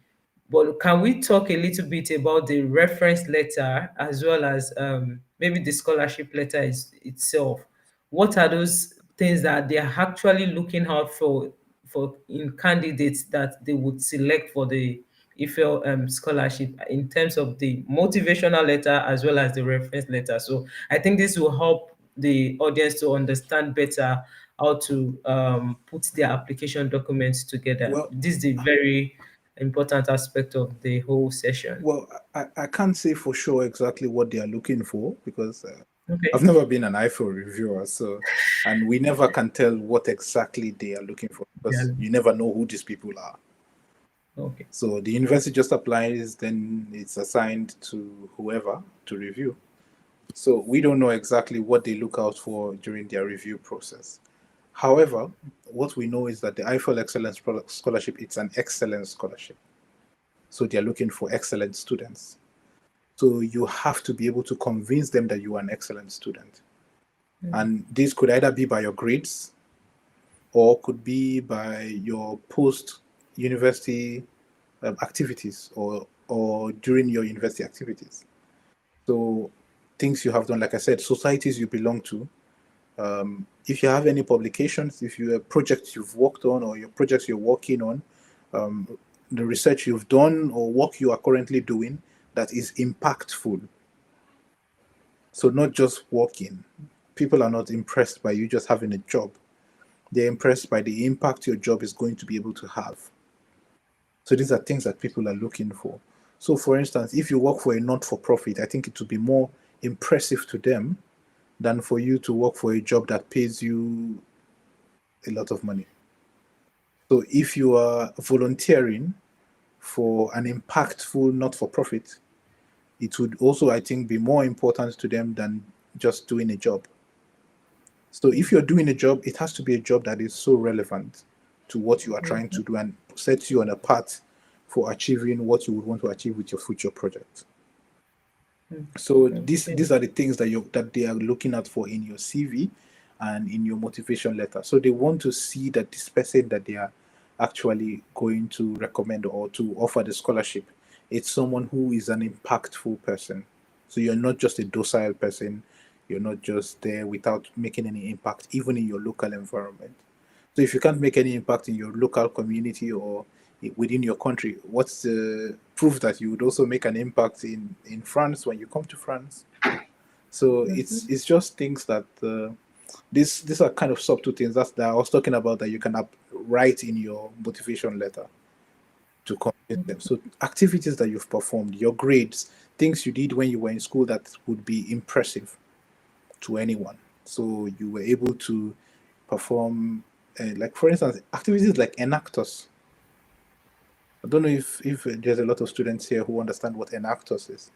but can we talk a little bit about the reference letter as well as maybe the scholarship letter itself? What are those things that they are actually looking out for in candidates that they would select for the Eiffel scholarship in terms of the motivational letter as well as the reference letter? So I think this will help the audience to understand better how to put their application documents together. Well, This is the very important aspect of the whole session. well, I can't say for sure exactly what they are looking for because I've Okay. never been an iPhone reviewer, so and we never can tell what exactly they are looking for Yeah. because you never know who these people are. Okay. So the university just applies, then it's assigned to whoever to review. So we don't know exactly what they look out for during their review process. However, what we know is that the Eiffel Excellence Scholarship, it's an excellence scholarship. So they're looking for excellent students. So you have to be able to convince them that you are an excellent student. And this could either be by your grades or could be by your post university activities or during your university activities. So things you have done, like I said, societies you belong to. If you have any publications, if you have projects you've worked on or your projects you're working on, the research you've done or work you are currently doing that is impactful. So not just working. People are not impressed by you just having a job. They're impressed by the impact your job is going to be able to have. So these are things that people are looking for. So for instance, if you work for a not-for-profit, I think it would be more impressive to them than for you to work for a job that pays you a lot of money. So if you are volunteering for an impactful not-for-profit, it would also, I think, be more important to them than just doing a job. So if you're doing a job, it has to be a job that is so relevant to what you are trying to do and sets you on a path for achieving what you would want to achieve with your future project. So Okay. these are the things that they are looking at for in your CV and in your motivation letter. So they want to see that this person that they are actually going to recommend or to offer the scholarship, it's someone who is an impactful person. So you're not just a docile person, you're not just there without making any impact, even in your local environment. So if you can't make any impact in your local community or within your country, what's the proof that you would also make an impact in France when you come to France? So it's just things that these are kind of subtle things that I was talking about that you can write in your motivation letter to convince them. So activities that you've performed, your grades, things you did when you were in school that would be impressive to anyone. So you were able to perform, like for instance, activities like enactors. I don't know if there's a lot of students here who understand what enactors is.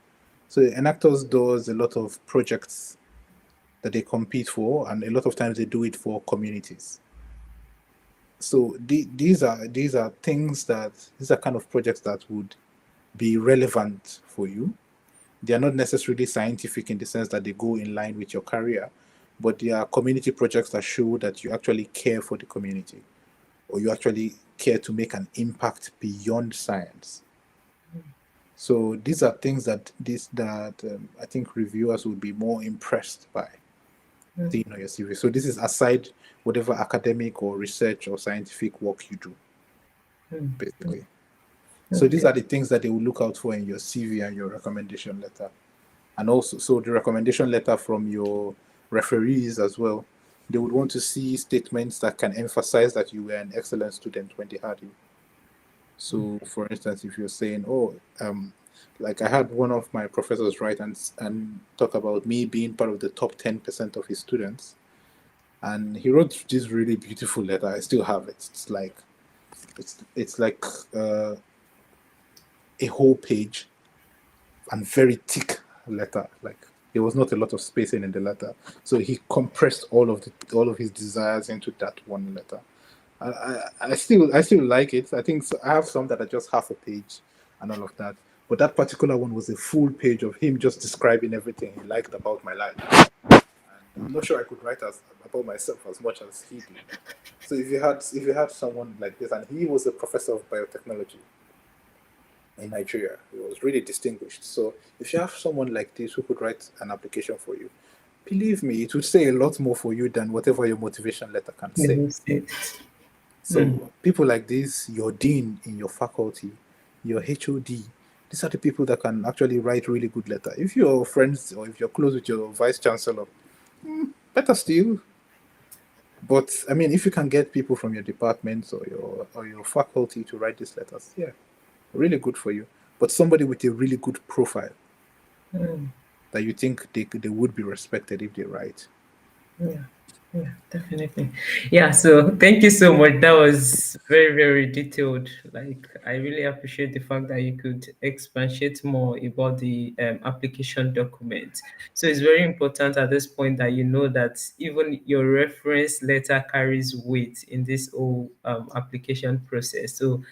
So enactors does a lot of projects that they compete for, and a lot of times they do it for communities. So these are things that these are kind of projects that would be relevant for you. They are not necessarily scientific in the sense that they go in line with your career, but they are community projects that show that you actually care for the community, or you actually care to make an impact beyond science. So these are things that I think reviewers would be more impressed by seeing on your CV. So this is aside whatever academic or research or scientific work you do, basically. So these Okay. are the things that they will look out for in your CV and your recommendation letter. And also, so the recommendation letter from your referees as well, they would want to see statements that can emphasize that you were an excellent student when they had you. So, for instance, if you're saying, "Oh, like I had one of my professors write and talk about me being part of the top 10% of his students," and he wrote this really beautiful letter. I still have it. It's like a whole page and very thick letter. Like there was not a lot of spacing in the letter, so he compressed all of his desires into that one letter. I still like it. I think so, I have some that are just half a page and all of that, but that particular one was a full page of him just describing everything he liked about my life. And I'm not sure I could write about myself as much as he did. So if you had someone like this, and he was a professor of biotechnology in Nigeria, he was really distinguished. So if you have someone like this who could write an application for you, believe me, it would say a lot more for you than whatever your motivation letter can say. So people like this, your dean in your faculty, your HOD, these are the people that can actually write really good letter. If you're friends or if you're close with your vice chancellor, better still. But I mean, if you can get people from your departments or your faculty to write these letters, yeah, really good for you. But somebody with a really good profile that you think they would be respected if they write. Yeah, yeah, definitely. Yeah, so thank you so much. That was very, very detailed. Like, I really appreciate the fact that you could expatiate more about the application document. So it's very important at this point that you know that even your reference letter carries weight in this whole application process. So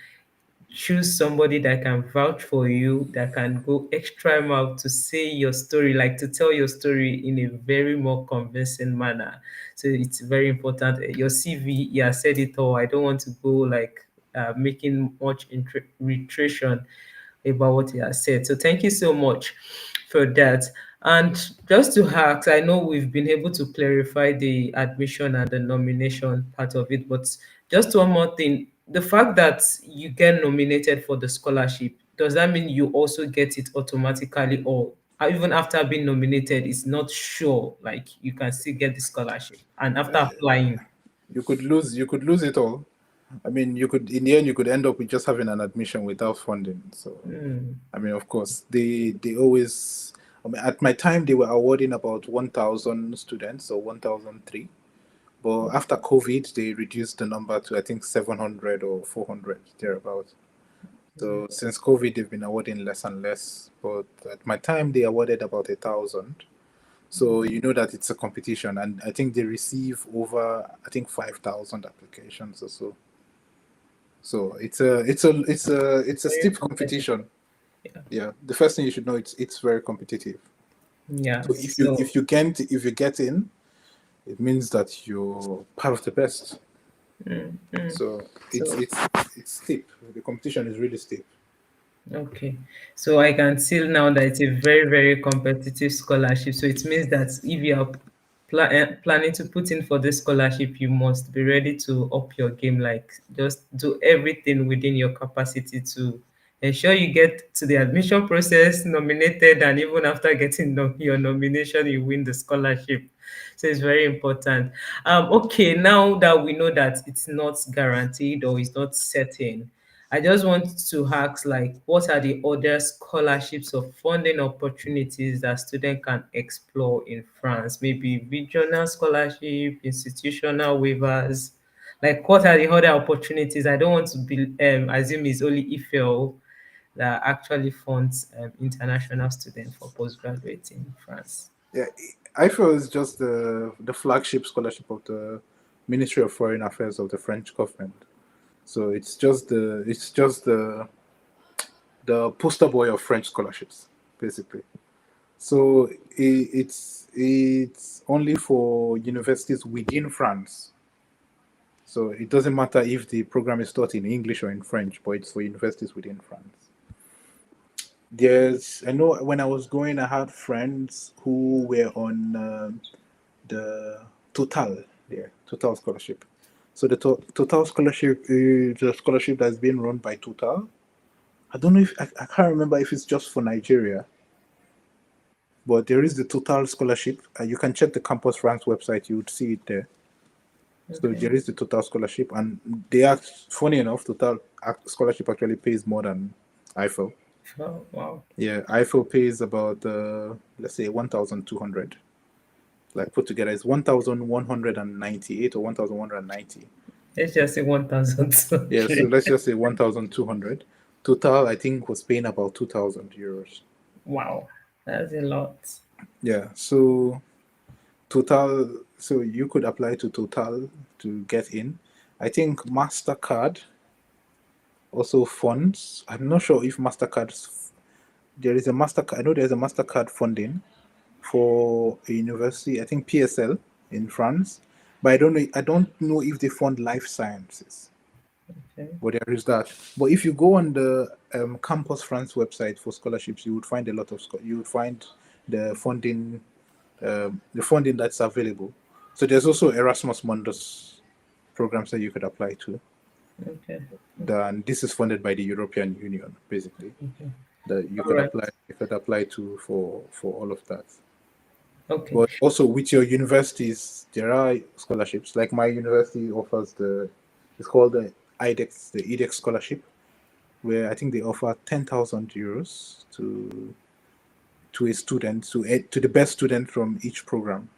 choose somebody that can vouch for you, that can go extra mile to say your story, like to tell your story in a very more convincing manner. So it's very important. Your CV, yeah, said it all. I don't want to go like making much reiteration about what he has said. So thank you so much for that. And just to ask, I know we've been able to clarify the admission and the nomination part of it, but just one more thing. The fact that you get nominated for the scholarship, does that mean you also get it automatically, or even after being nominated, it's not sure, like you can still get the scholarship and after applying? You could lose it all. I mean, you could in the end you could end up with just having an admission without funding. So, I mean, of course, they always. I mean, at my time they were awarding about 1,000 students or 1,003, but after COVID they reduced the number to I think 700 or 400 thereabout. So since COVID they've been awarding less and less. But at my time they awarded about 1,000. So you know that it's a competition, and I think they receive over I think 5,000 applications or so. So it's a Very steep competitive. competition. Yeah. Yeah, the first thing you should know it's very competitive. Yeah. So if you So if you get in, it means that you're part of the best. So it's so it's it's steep. The competition is really steep. okay, so I can see now that it's a very, very competitive scholarship. So it means that if you are planning to put in for this scholarship, you must be ready to up your game, like just do everything within your capacity to ensure you get to the admission process, nominated, and even after getting your nomination, you win the scholarship. So it's very important. Okay, now that we know that it's not guaranteed or it's not certain, I just want to ask, like, what are the other scholarships or funding opportunities that students can explore in France? Maybe regional scholarship, institutional waivers. Like, what are the other opportunities? I don't want to be assume it's only Eiffel that actually funds international students for postgraduate in France. Yeah, Eiffel is just the flagship scholarship of the Ministry of Foreign Affairs of the French government. So it's just the poster boy of French scholarships, basically. So it's only for universities within France. So it doesn't matter if the program is taught in English or in French, but it's for universities within France. I know when I was going, I had friends who were on the Total, Total scholarship. So the Total scholarship is a scholarship that's being run by Total. I don't know if I can't remember if it's just for Nigeria, but there is the Total scholarship. You can check the Campus France website; you would see it there. So Okay. there is the Total scholarship, and they are funny enough. Total scholarship actually pays more than Eiffel. Oh, wow. Yeah, Eiffel pays about let's say 1,200. Like put together, it's 1,198 or 1,190. Let's just say Yeah, so 1,200. let's just say 1,200. Total, I think, was paying about 2,000 euros. Wow, that's a lot. Yeah, so Total, so you could apply to Total to get in. I think MasterCard also funds. I'm not sure if MasterCard's there is a MasterCard. I know there's a MasterCard funding for a university. I think PSL in France, but I don't know. I don't know if they fund life sciences. Okay. But there is that. But if you go on the Campus France website for scholarships, you would find a lot of you would find the funding, the funding that's available. So there's also Erasmus Mundus programs that you could apply to. Okay. Then this is funded by the European Union, basically. Okay. That All right. you could apply to for all of that. Okay. But also with your universities, there are scholarships. Like my university offers it's called the EDEX scholarship, where I think they offer 10,000 euros to a student, to the best student from each program.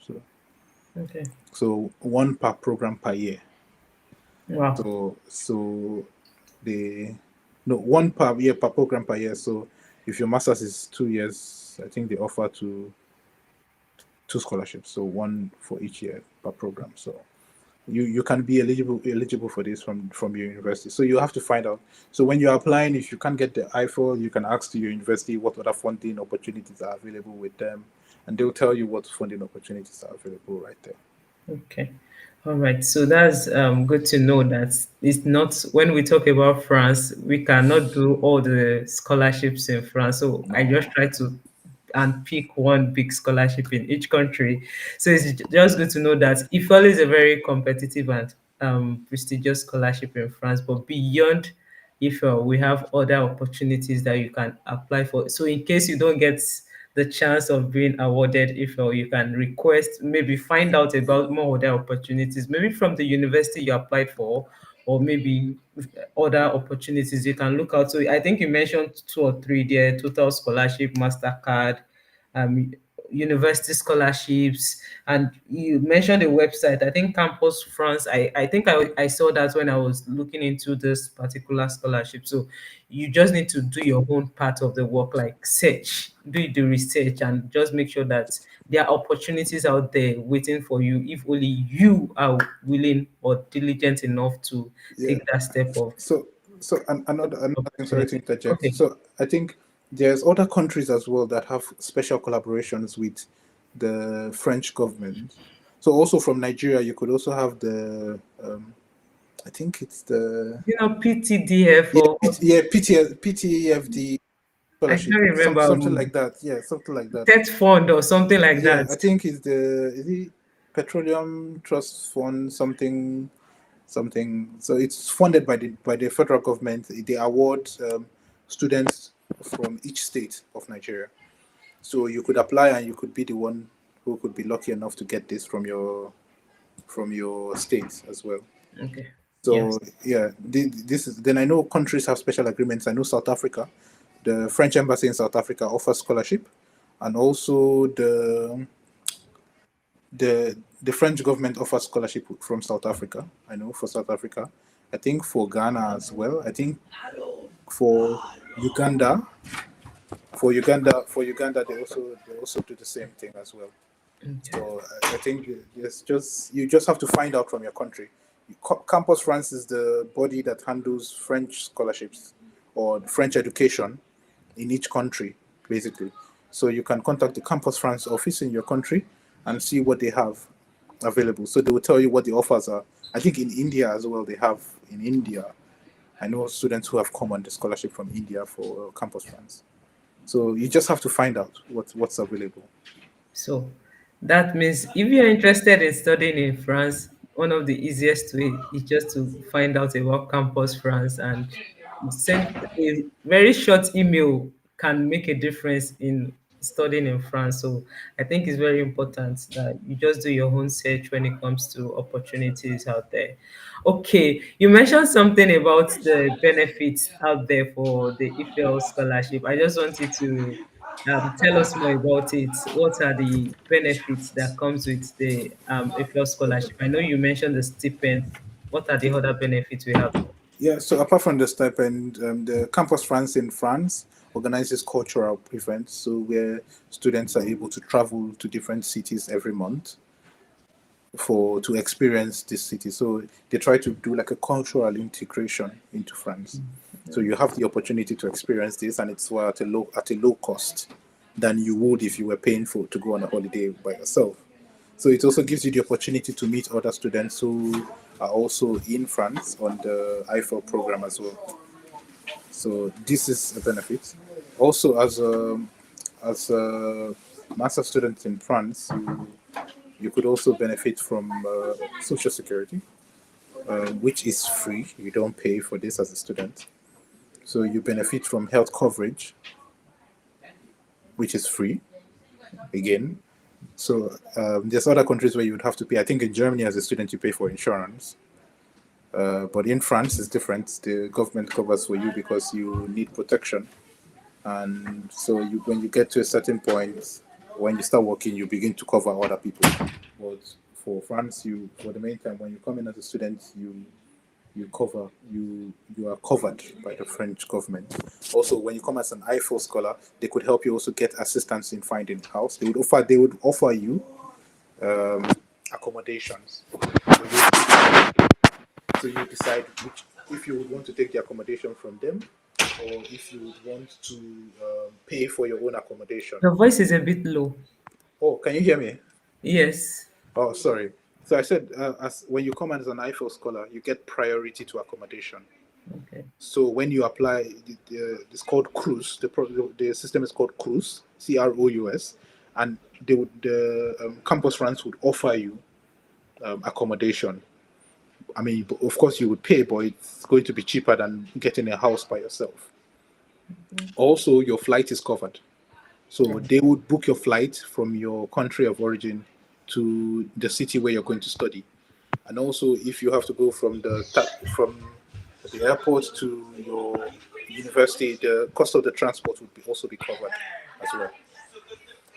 Okay. So one per program per year. Wow. So they no one per year per program per year. So if your master's is 2 years, I think they offer two scholarships. So one for each year per program. So you can be eligible for this from your university. So you have to find out. So when you're applying, if you can't get the Eiffel, you can ask to your university what other funding opportunities are available with them, and they'll tell you what funding opportunities are available right there. Okay. All right. So that's good to know that it's not when we talk about France, we cannot do all the scholarships in France. So I No. just try to and pick one big scholarship in each country. So it's just good to know that IFEL is a very competitive and prestigious scholarship in France, but beyond IFEL, we have other opportunities that you can apply for. So in case you don't get the chance of being awarded IFEL, you can request, maybe find out about more other opportunities, maybe from the university you applied for, or maybe other opportunities you can look out. So I think you mentioned two or three there: total scholarship, MasterCard, um, university scholarships, and you mentioned a website. I think Campus France. I think I saw that when I was looking into this particular scholarship. So you just need to do your own part of the work, like search, do the research, and just make sure that there are opportunities out there waiting for you if only you are willing or diligent enough to Yeah. take that step of So another thing. Sorry to opportunity. interject. Okay. So I think there's other countries as well that have special collaborations with the French government. So also from Nigeria, you could also have the I think it's the PTDF or PTEFD I can't scholarship, remember, something like that. Yeah, something like that. TET fund or something like Yeah, that. I think it's the is it Petroleum Trust Fund something. So it's funded by the federal government. They award students from each state of Nigeria. So you could apply and you could be the one who could be lucky enough to get this from your state as well. Okay. Yes. So yeah, this is then I know countries have special agreements. I know South Africa, the French embassy in South Africa offers scholarship, and also the French government offers scholarship from South Africa. I know for South Africa. I think for Ghana as well. I think for Uganda, for Uganda, they also do the same thing as well. Okay. So I think you just have to find out from your country. Campus France is the body that handles French scholarships or French education in each country, basically. So you can contact the Campus France office in your country and see what they have available. So they will tell you what the offers are. I think in India as well, they have in India. I know students who have come on the scholarship from India for Campus France. So you just have to find out what's available. So that means if you're interested in studying in France, one of the easiest way is just to find out about Campus France and send a very short email can make a difference in studying in France. So I think it's very important that you just do your own search when it comes to opportunities out there. Okay, you mentioned something about the benefits out there for the Eiffel Scholarship. I just want you to tell us more about it. What are the benefits that comes with the Eiffel Scholarship? I know you mentioned the stipend. What are the other benefits we have? Yeah, so apart from the stipend, the Campus France in France organizes cultural events, so where students are able to travel to different cities every month for to experience this city. So they try to do like a cultural integration into France. So you have the opportunity to experience this, and it's at a low cost than you would if you were paying for to go on a holiday by yourself. So it also gives you the opportunity to meet other students who are also in France on the Eiffel program as well. So this is a benefit. Also, as a master student in France, you could also benefit from social security, which is free. You don't pay for this as a student. So you benefit from health coverage, which is free again. So there's other countries where you would have to pay. I think in Germany, as a student, you pay for insurance. But in France, it's different. The government covers for you because you need protection. And so when you get to a certain point, when you start working, you begin to cover other people. But for France, for the main time, when you come in as a student, you are covered by the French government. Also, when you come as an Eiffel scholar, they could help you also get assistance in finding a house. They would offer you accommodations. So you decide which if you would want to take the accommodation from them, or if you would want to pay for your own accommodation. Your voice is a bit low. Oh, can you hear me? Yes. Oh, sorry. So I said, as when you come as an Eiffel scholar, you get priority to accommodation. Okay. So when you apply, it's called Cruise. The system is called Cruise, CROUS, and the Campus France would offer you accommodation. I mean, of course, you would pay, but it's going to be cheaper than getting a house by yourself. Also, your flight is covered. So they would book your flight from your country of origin to the city where you're going to study. And also, if you have to go from the airport to your university, the cost of the transport would also be covered as well.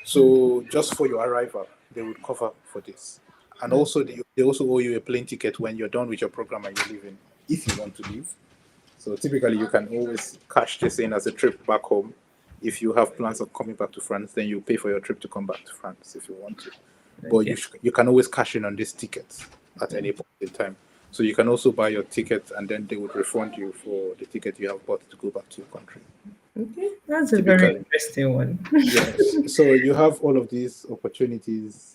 So just for your arrival, they would cover for this. And also, they also owe you a plane ticket when you're done with your program and you're leaving, if you want to leave. So typically, you can always cash this in as a trip back home. If you have plans of coming back to France, then you pay for your trip to come back to France if you want to. But Okay. you can always cash in on this ticket at any point in time. So you can also buy your ticket, and then they would refund you for the ticket you have bought to go back to your country. Okay. That's a very Typically, interesting one. yes. So you have all of these opportunities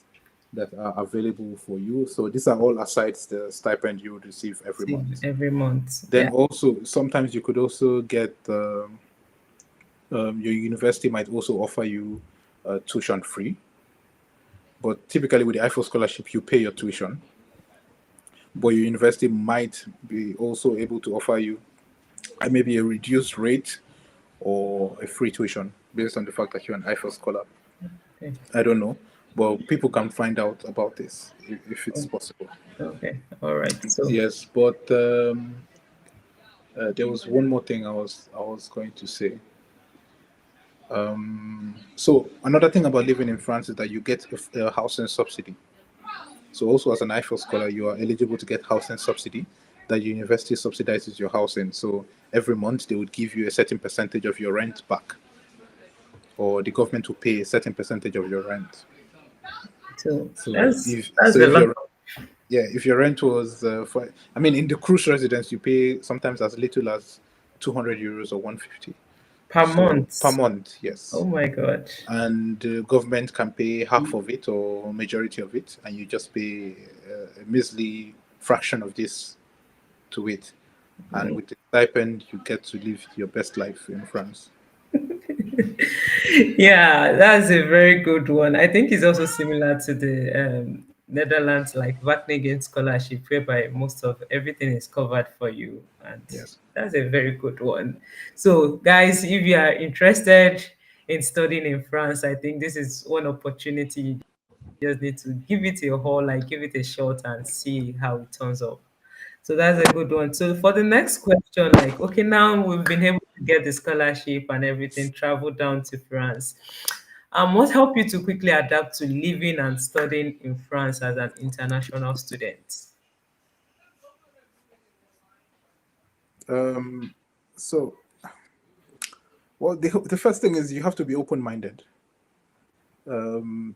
that are available for you. So these are all aside the stipend you would receive every month. Every month. Then Yeah. also sometimes you could also get your university might also offer you tuition free. But typically with the Eiffel Scholarship, you pay your tuition. But your university might be also able to offer you maybe a reduced rate or a free tuition based on the fact that you're an Eiffel scholar. Okay. I don't know, but people can find out about this if it's possible. Okay. All right. So Yes, but there was one more thing I was going to say. So another thing about living in France is that you get a housing subsidy. So also as an Eiffel scholar, you are eligible to get housing subsidy that your university subsidizes your housing. So every month they would give you a certain percentage of your rent back, or the government will pay a certain percentage of your rent. so So that's if that's so a if lot. your yeah if your rent was I mean in the cruise residence you pay sometimes as little as 200 euros or 150. Per So per month. month, Oh yes. my God. And the government can pay half of it or majority of it, and you just pay a measly fraction of this to it. And with the stipend, you get to live your best life in France. Yeah, that's a very good one. I think it's also similar to the Netherlands, like Wageningen scholarship, whereby most of everything is covered for you, and Yes. that's a very good one. So, guys, if you are interested in studying in France, I think this is one opportunity. You just need to give it a haul, like give it a shot, and see how it turns up. So that's a good one. So for the next question, like, okay, now we've been able to get the scholarship and everything, travel down to France. What helped you to quickly adapt to living and studying in France as an international student? Um, so, well, the first thing is you have to be open minded. Um,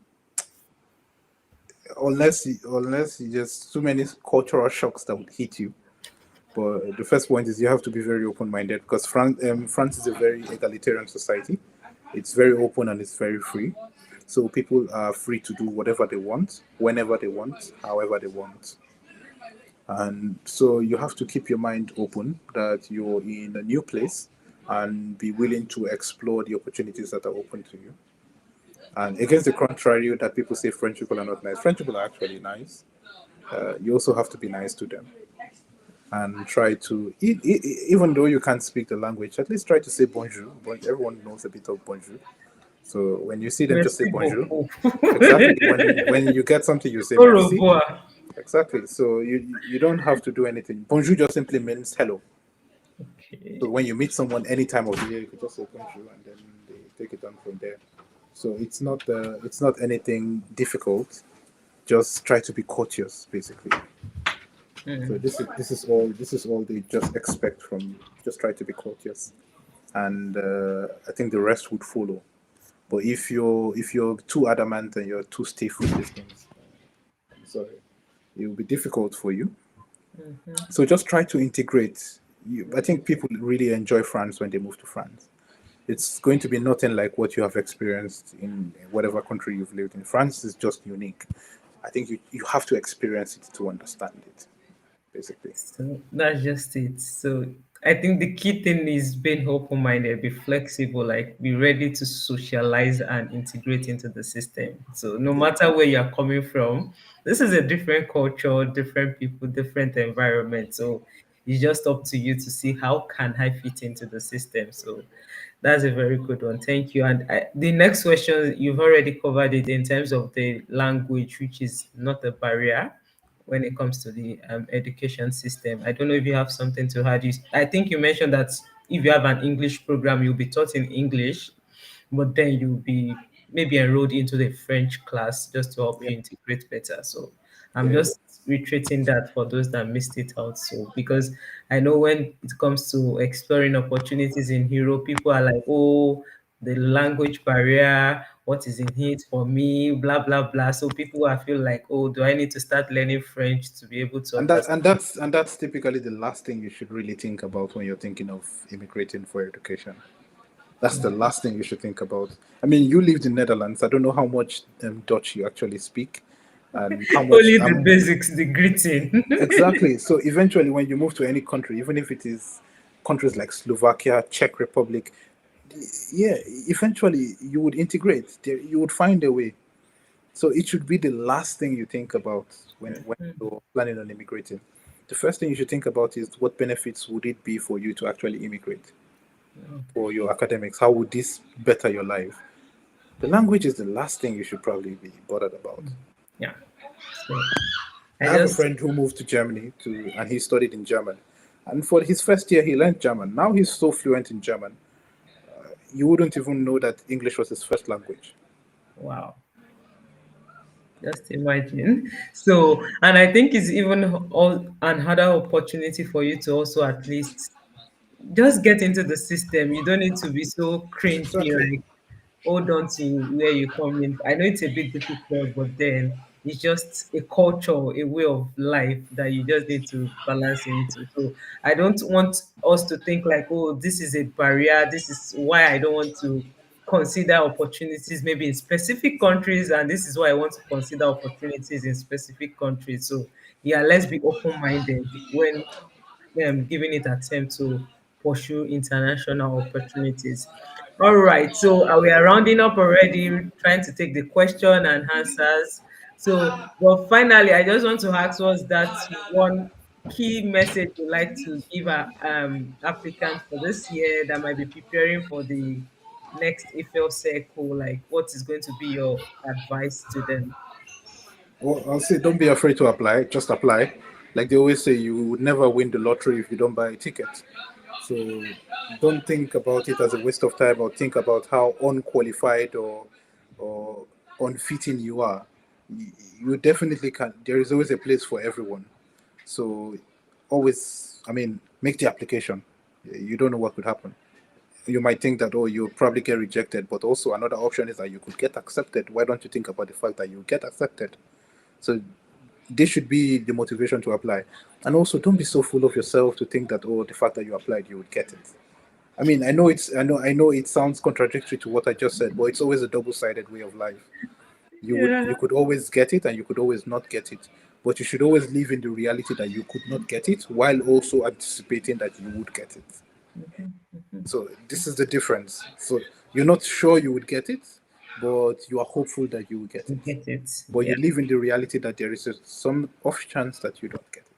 unless you just too many cultural shocks that would hit you. But the first point is you have to be very open minded because France is a very egalitarian society. It's very open and it's very free. So people are free to do whatever they want, whenever they want, however they want. And so you have to keep your mind open that you're in a new place and be willing to explore the opportunities that are open to you. And against the contrary, that people say French people are not nice. French people are actually nice. You also have to be nice to them and try to, even though you can't speak the language, at least try to say bonjour. Everyone knows a bit of bonjour. So when you see them, just say Merci bonjour. beaucoup. Exactly. When you get something, you say Au merci. revoir. Exactly. So you don't have to do anything. Bonjour just simply means hello. So Okay. when you meet someone any time of the year, you can just say bonjour, and then they take it on from there. So it's not anything difficult. Just try to be courteous, basically. So this is all they just expect from you. Just try to be courteous, and I think the rest would follow. But if you're too adamant and you're too stiff with these things, I'm sorry, it will be difficult for you. Mhm. So just try to integrate. I think people really enjoy France when they move to France. It's going to be nothing like what you have experienced in whatever country you've lived in. France is just unique. I think you have to experience it to understand it, basically. So that's just it. So I think the key thing is being open minded, be flexible, like be ready to socialize and integrate into the system. So no Yeah. matter where you're coming from, this is a different culture, different people, different environment. So it's just up to you to see how can I fit into the system. So that's a very good one. Thank you. And the next question, you've already covered it in terms of the language, which is not a barrier when it comes to the education system. I don't know if you have something to add. I think you mentioned that if you have an English program, you'll be taught in English, but then you'll be maybe enrolled into the French class just to help Yeah. you integrate better. So I'm Yeah. just reiterating that for those that missed it out. So because I know when it comes to exploring opportunities in Europe, people are like, oh, the language barrier, what is in it for me, blah blah blah. So people I feel like, oh, do I need to start learning French to be able to understand? And that's typically the last thing you should really think about when you're thinking of immigrating for education. That's the last thing you should think about. I mean, you lived in Netherlands. I don't know how much Dutch you actually speak, and how much Only the basics, the greeting. exactly. So eventually, when you move to any country, even if it is countries like Slovakia, Czech Republic, yeah, eventually you would integrate. You would find a way. So it should be the last thing you think about when you're planning on immigrating. The first thing you should think about is what benefits would it be for you to actually immigrate for your academics? How would this better your life? The language is the last thing you should probably be bothered about. Yeah. So I I have a just friend who moved to Germany and he studied in German. And for his first year, he learned German. Now he's so fluent in German, you wouldn't even know that English was his first language. wow. Just imagine. So, and I think it's even all another opportunity for you to also at least just get into the system. You don't need to be so cringy, Exactly. like hold on to where you come in. I know it's a bit difficult, but then It's just a culture, a way of life that you just need to balance into. So I don't want us to think like, oh, this is a barrier. This is why I don't want to consider opportunities maybe in specific countries, and this is why I want to consider opportunities in specific countries. So yeah, let's be open-minded when giving it attempt to pursue international opportunities. All right, so we are rounding up already, trying to take the question and answers. So, well, finally, I just want to ask, what's that one key message you'd like to give our applicants for this year that might be preparing for the next Eiffel Circle? Like, what is going to be your advice to them? Well, I'll say don't be afraid to apply. Just apply. Like they always say, you would never win the lottery if you don't buy a ticket. So don't think about it as a waste of time, or think about how unqualified or unfitting you are. You definitely can. There is always a place for everyone. So always, I mean, make the application. You don't know what could happen. You might think that, oh, you'll probably get rejected, but also another option is that you could get accepted. Why don't you think about the fact that you get accepted? So this should be the motivation to apply. And also, don't be so full of yourself to think that, oh, the fact that you applied, you would get it. I mean, I know it sounds contradictory to what I just said, but it's always a double-sided way of life. Yeah. You could always get it and you could always not get it. But you should always live in the reality that you could not get it, while also anticipating that you would get it. So this is the difference. So you're not sure you would get it, but you are hopeful that you will get You it. get it. But Yeah. you live in the reality that there is some off chance that you don't get it.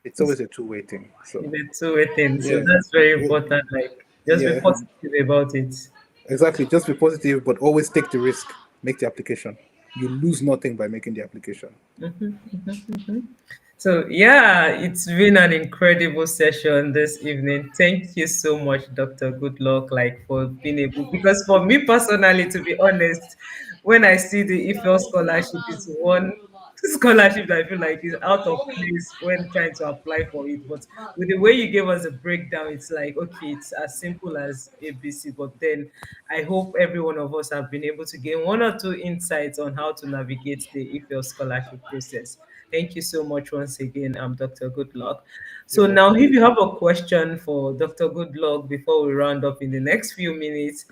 It's It's always a two-way thing. So the two-way thing. So yeah, that's very Well, important. Like, just be yeah, positive about it. exactly. Just be positive, but always take the risk. Make the application. You lose nothing by making the application. So yeah, it's been an incredible session this evening. Thank you so much, Dr. Goodluck, like for being able, because for me personally, to be honest, when I see the Eiffel scholarship, it's one scholarship that I feel like is out of place when trying to apply for it. But with the way you gave us a breakdown, it's like, okay, it's as simple as ABC. But then I hope every one of us have been able to gain one or two insights on how to navigate the Eiffel scholarship process. Thank you so much once again, Dr. Goodluck. You're So now, welcome. if you have a question for Dr. Goodluck before we round up in the next few minutes,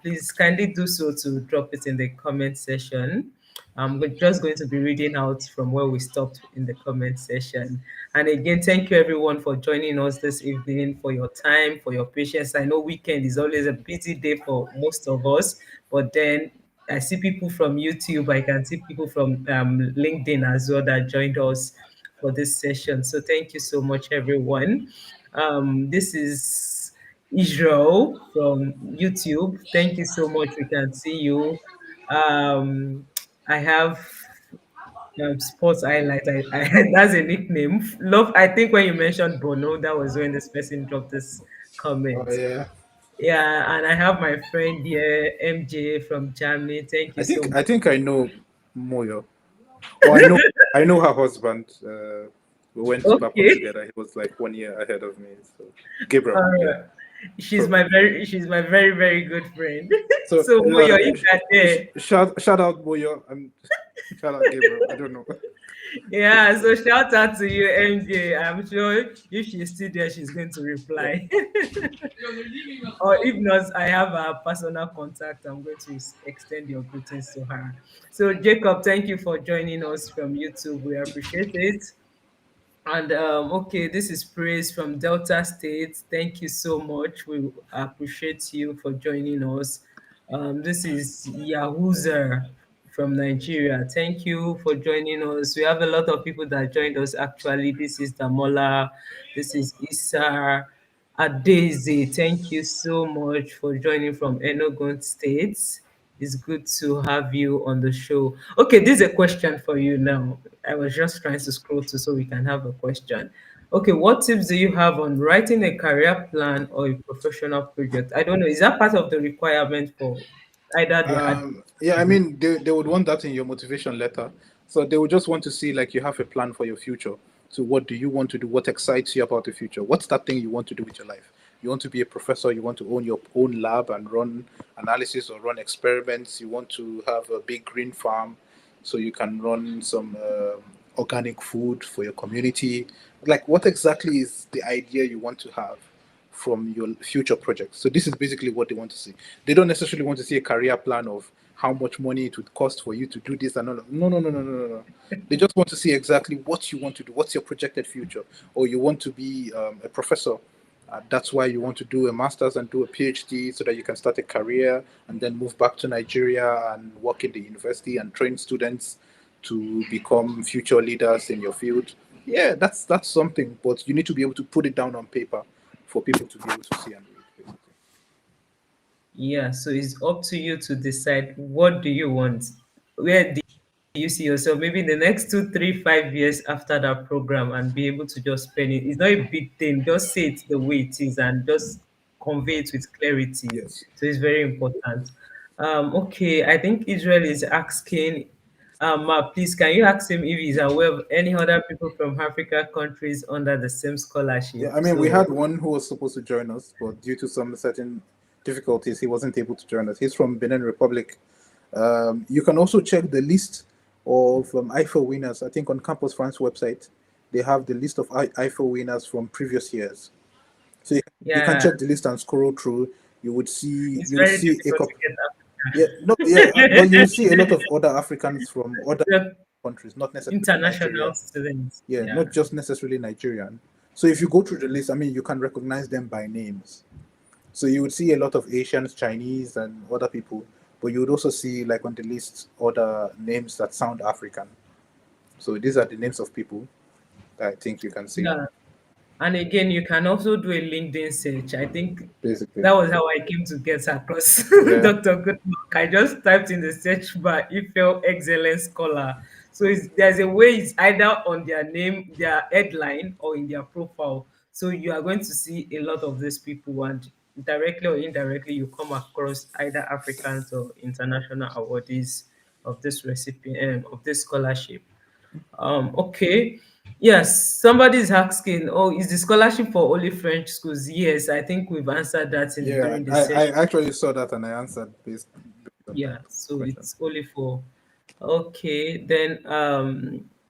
please kindly do so to drop it in the comment section. We're just going to be reading out from where we stopped in the comment section. And again, thank you everyone for joining us this evening, for your time, for your patience. I know weekend is always a busy day for most of us, but then I see people from YouTube, I can see people from LinkedIn as well that joined us for this session. So thank you so much, everyone. This is Israel from YouTube. Thank you so much. We can see you. I have sports highlight. That's a nickname. Love. I think when you mentioned Bono, that was when this person dropped this Oh comment. yeah. Yeah, and I have my friend here, MJ from Germany. Thank you so I much. think I know Moyo. Or I know her husband. We went to Papua Okay. together. He was like 1 year ahead of me. So Gabriel, yeah. Uh, So she's my very, very good friend. so So Moyo, if you're there, shout out Moyo and shout out Gabriel. I don't know. yeah, so shout out to you, MJ. I'm sure if she's still there, she's going to Yeah. reply. Or if not, I have a personal contact. I'm going to extend your greetings to her. So, Jacob, thank you for joining us from YouTube. We appreciate it. And okay, this is Praise from Delta State. Thank you so much. We appreciate you for joining us. This is Yahuza from Nigeria. Thank you for joining us. We have a lot of people that joined us actually. This is Damola. This is Issa Adeze. Thank you so much for joining from Enugu State. It's good to have you on the show. Okay, this is a question for you now. I was just trying to scroll to so we can have a question. Okay, what tips do you have on writing a career plan or a professional project? I don't know. Is that part of the requirement for either the Yeah, I mean, they would want that in your motivation letter. So they would just want to see like you have a plan for your future. So what do you want to do? What excites you about the future? What's that thing you want to do with your life? You want to be a professor, you want to own your own lab and run analysis or run experiments, you want to have a big green farm. so you can run some organic food for your community. Like, what exactly is the idea you want to have from your future projects? So this is basically what they want to see. They don't necessarily want to see a career plan of how much money it would cost for you to do this and all. No, no, no, no, no, no, no. They just want to see exactly what you want to do. What's your projected future? Or you want to be a professor. That's why you want to do a master's and do a PhD so that you can start a career and then move back to Nigeria and work in the university and train students to become future leaders in your field. Yeah, that's something, but you need to be able to put it down on paper for people to be able to see and read, basically. Yeah, so it's up to you to decide what do you want. Where do you see yourself maybe in the next 2, 3, 5 years after that program and be able to just spend it. It's not a big thing. Just say it the way it is and just convey it with clarity. Yes. So it's very important. Okay, I think Israel is asking, please can you ask him if he's aware of any other people from Africa countries under the same scholarship? Yeah, I mean, we So had one who was supposed to join us, but due to some certain difficulties, he wasn't able to join us. He's from Benin Republic. You can also check the list of Eiffel winners. I think on Campus France website, they have the list of Eiffel winners from previous years. So you can yeah, check the list and scroll through. it's You will very see a difficult to couple. get Yeah, no, yeah, but you will see a lot of other Africans from other Africa. countries, not necessarily International Nigerian. students. Yeah, Yeah. not just necessarily Nigerian. So if you go through the list, I mean, you can recognize them by names. So you would see a lot of Asians, Chinese, and other people, but you would also see, like on the list, other names that sound African. So these are the names of people that I think you can see, Yeah. And again, you can also do a LinkedIn search. I think basically. that was how I came to get across Yeah, Dr. Goodluck. I just typed in the search bar Eiffel Excellence Scholar. So there's a way it's either on their name, their headline, or in their profile. So you are going to see a lot of these people, and directly or indirectly, you come across either Africans or international awardees of this recipient of this scholarship. Okay. Yes, somebody's asking, oh, is the scholarship for only French schools? Yes, I think we've answered that in yeah. during the I session. actually saw that and I answered based on Yeah, that so question. it's only for okay. Then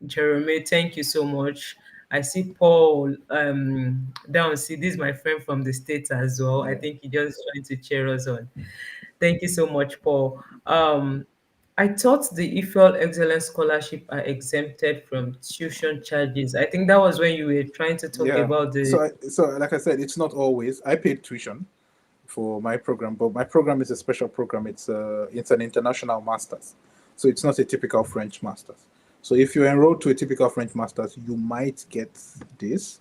Jeremy, thank you so much. I see Paul down. See, this is my friend from the States as well. I Yeah. think he just trying to cheer us on. Thank you so much, Paul. I thought the Eiffel Excellence Scholarship are exempted from tuition charges. I think that was when you were trying to talk Yeah. about the So like I said, it's not always. I paid tuition for my program, but my program is a special program. It's an international masters, so it's not a typical French masters. So if you enroll to a typical French masters, you might get this.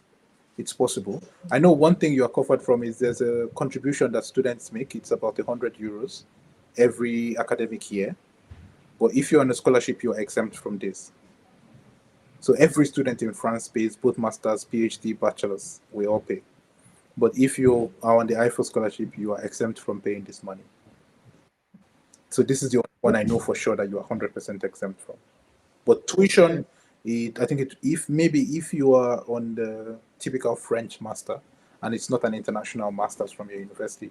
It's possible. I know one thing you are covered from is there's a contribution that students make. It's about €100 every academic year. But if you're on a scholarship, you're exempt from this. So every student in France pays both masters, PhD, bachelors. We all pay. But if you are on the Eiffel scholarship, you are exempt from paying this money. So this is the only one I know for sure that you are 100% exempt from. But tuition, I think if you are on the typical French master and it's not an international masters from your university,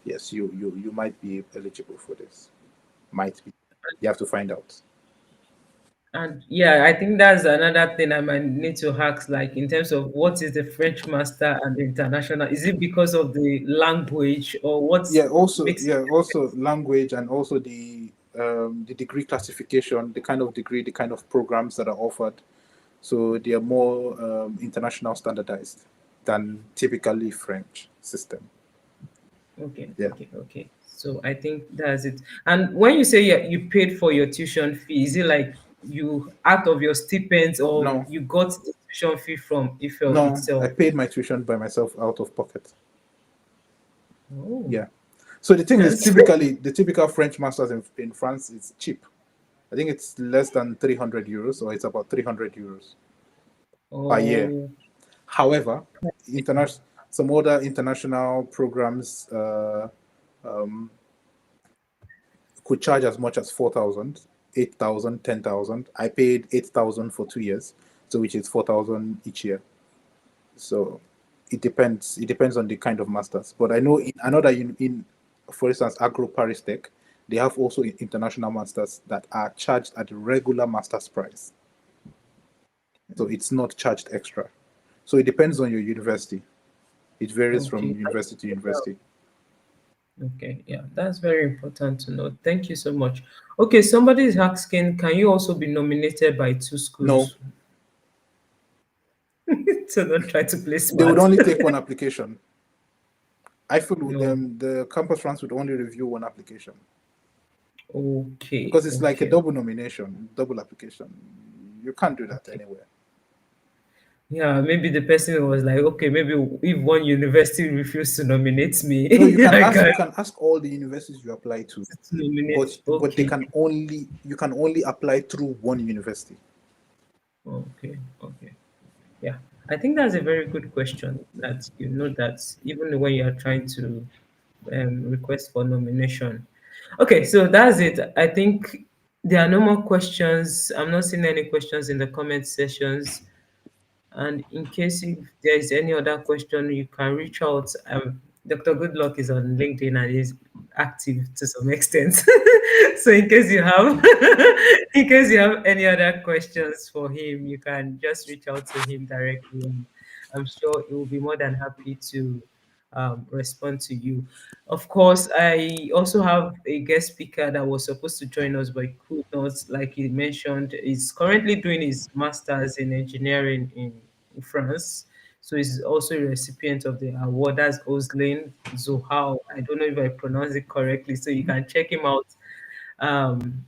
yes, you might be eligible for this. Might be. You have to find out. and yeah, I think that's another thing I might need to ask, like in terms of what is the French master and the international? Is it because of the language or what makes it Also language and also the degree classification, the kind of degree, the kind of programs that are offered. So they are more international standardized than typically French system. okay, Yeah. okay, okay. So I think that's it. And when you say you paid for your tuition fee, is it like you out of your stipends or No, you got the tuition fee from IFEL no, I itself? paid my tuition by myself out of pocket. Oh, Yeah. So the thing is, that's typically, the typical French masters in France is cheap. I think it's less than €300, or it's about €300 per year. oh, However, some other international programs could charge as much as 4,000, 8,000, 10,000. I paid 8,000 for 2 years, so which is 4,000 each year. So it depends. It depends on the kind of masters. But I know in another for instance, Agro Paris Tech, They have also international masters that are charged at the regular master's price. So it's not charged extra. So it depends on your university. It varies from Okay. university to university. Okay, yeah, that's very important to know. Thank you so much. Okay, somebody is asking, can you also be nominated by two No, schools? So don't try to play they would smart. only take one application. No. The campus France would only review one application Okay, because it's like a okay. double nomination, double application. You can't do that Okay. anywhere. Yeah, maybe the person was like, okay, maybe if one university refused to nominate me, No, I can you can ask all the universities you apply to, nominate. but they Okay, can only you can only apply through one university. okay, okay. Yeah, I think that's a very good question. That you know that even when you are trying to request for nomination. Okay, so that's it. I think there are no more questions. I'm not seeing any questions in the comment sessions. And in case if there is any other question, you can reach out. Dr. Goodluck is on LinkedIn and is active to some extent. So in case you have in case you have any other questions for him, you can just reach out to him directly. And I'm sure he will be more than happy to respond to you. Of course, I also have a guest speaker that was supposed to join us but could not, like he mentioned, is currently doing his master's in engineering in France. So he's also a recipient of the award. That's Hoslin ZOHOU. I don't know if I pronounce it correctly. So Um,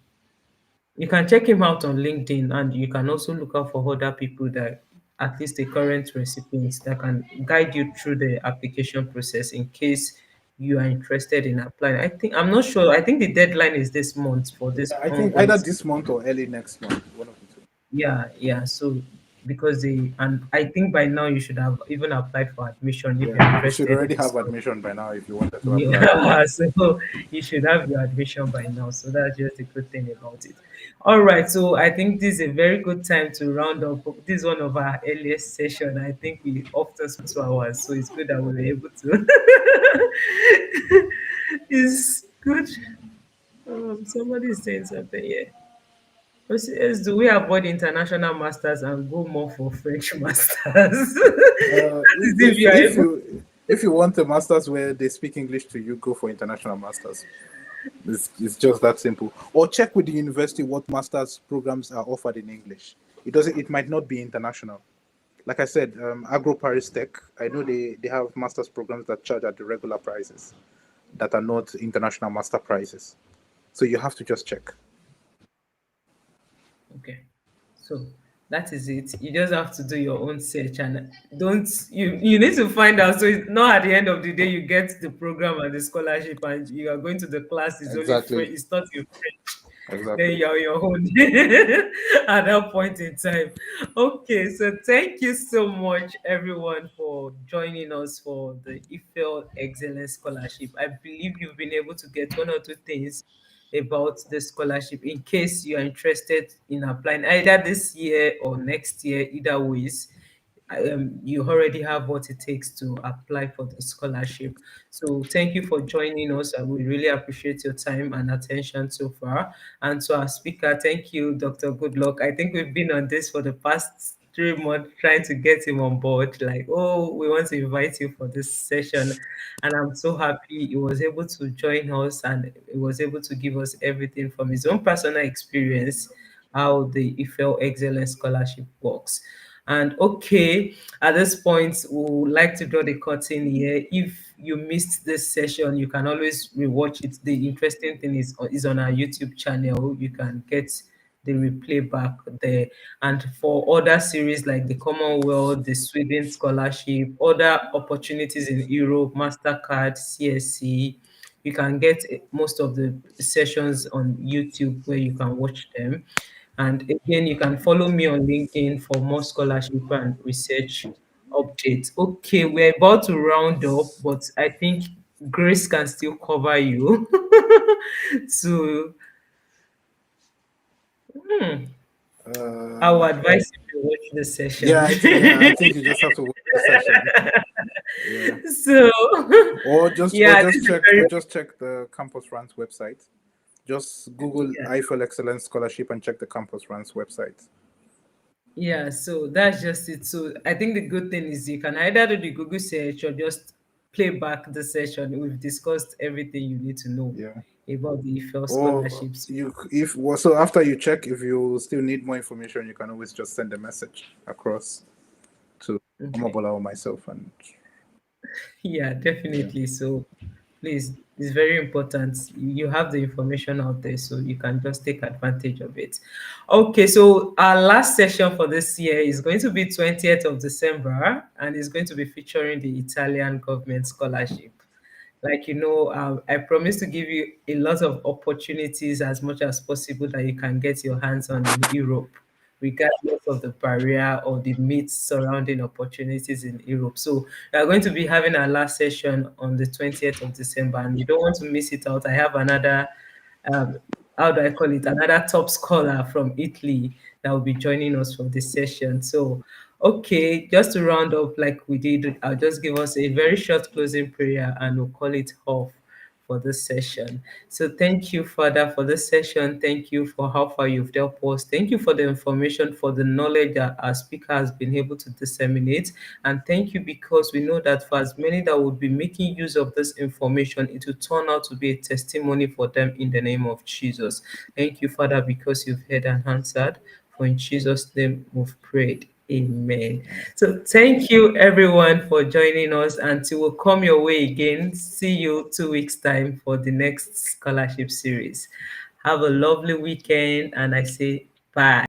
you can check him out on LinkedIn, and you can also look out for other people that at least the current recipients that can guide you through the application process in case you are interested in applying. I'm not sure. I think the deadline is this month for this Yeah, I think ongoing. either this month or early next month, one of the two. Yeah, yeah. So because and I think by now you should have even applied for admission if you're Yeah, you should interested in already this have course. admission by now if you wanted to apply. Yeah, so you should have your admission by now. So that's just a good thing about it. All right, so I think this is a very good time to round up. This is one of our earliest session. I think we often spend 2 hours, so it's good that we were able to. It's good. Somebody is saying something here. Yes, do we avoid international masters and go more for French masters? That is if you are able. If you want a master's where they speak English to you, go for international masters. It's just that simple. Or check with the university what master's programs are offered in English. It might not be international. Like I said, Agro Paris Tech, I know they have master's programs that charge at the regular prices that are not international master prices. So you have to just check. Okay. So that is it. You just have to do your own search and don't you need to find out. So it's not at the end of the day you get the program and the scholarship and you are going to the class, it's only Exactly. French, it's not in French. Then Exactly. you're on your own at that point in time. Okay, so thank you so much everyone for joining us for the Eiffel Excellence Scholarship. I believe you've been able to get one or two things about the scholarship in case you are interested in applying either this year or next year, either ways. You already have what it takes to apply for the scholarship. So thank you for joining us, and we really appreciate your time and attention so far. And to our speaker, thank you, Dr. Goodluck. I think we've been on this for the past 3 months trying to get him on board. Like, oh, we want to invite you for this session, and I'm so happy he was able to join us and he was able to give us everything from his own personal experience how the Eiffel Excellence Scholarship works. And okay, at this point, we would like to draw the curtain here. If you missed this session, you can always rewatch it. The interesting thing is on our YouTube channel. You can get the replay back there. And for other series like the Commonwealth, the Sweden Scholarship, other opportunities in Europe, MasterCard, CSC, you can get most of the sessions on YouTube where you can watch them. And again, you can follow me on LinkedIn for more scholarship and research updates. Okay, we're about to round up, but I think Grace can still cover you. So I Uh, would advise you to watch the session. yeah, I think you just have to watch the session. Yeah. So Or just yeah, this is very check the Campus France website. Just Google Yeah. Eiffel Excellence Scholarship and check the campus runs website. Yeah, so that's just it. So I think the good thing is you can either do the Google search or just play back the session. We've discussed everything you need to know Yeah. about the Eiffel Or scholarships. you, if well, so after you check, if you still need more information, you can always just send a message across to Okay. Omobola or myself, and Yeah, yeah. definitely. So please, it's very important. You have the information out there, so you can just take advantage of it. Okay, so our last session for this year is going to be 20th of December, and it's going to be featuring the Italian government scholarship. Like, I promise to give you a lot of opportunities as much as possible that you can get your hands on in Europe, regardless of the barrier or the myths surrounding opportunities in Europe. So we are going to be having our last session on the 20th of December, and you don't want to miss it out. I have another um, how do I call it, another top scholar from Italy that will be joining us for this session. So, okay, just to round up like we did, I'll just give us a very short closing prayer and we'll call it off for this session. So thank you, Father, for this session. Thank you for how far you've helped us. Thank you for the information, for the knowledge that our speaker has been able to disseminate. And thank you because we know that for as many that would be making use of this information, it will turn out to be a testimony for them in the name of Jesus. Thank you, Father, because you've heard and answered. For in Jesus' name we've prayed. Amen. So thank you everyone for joining us. Until we'll come your way again. See you 2 weeks time for the next scholarship series. Have a lovely weekend and I say bye.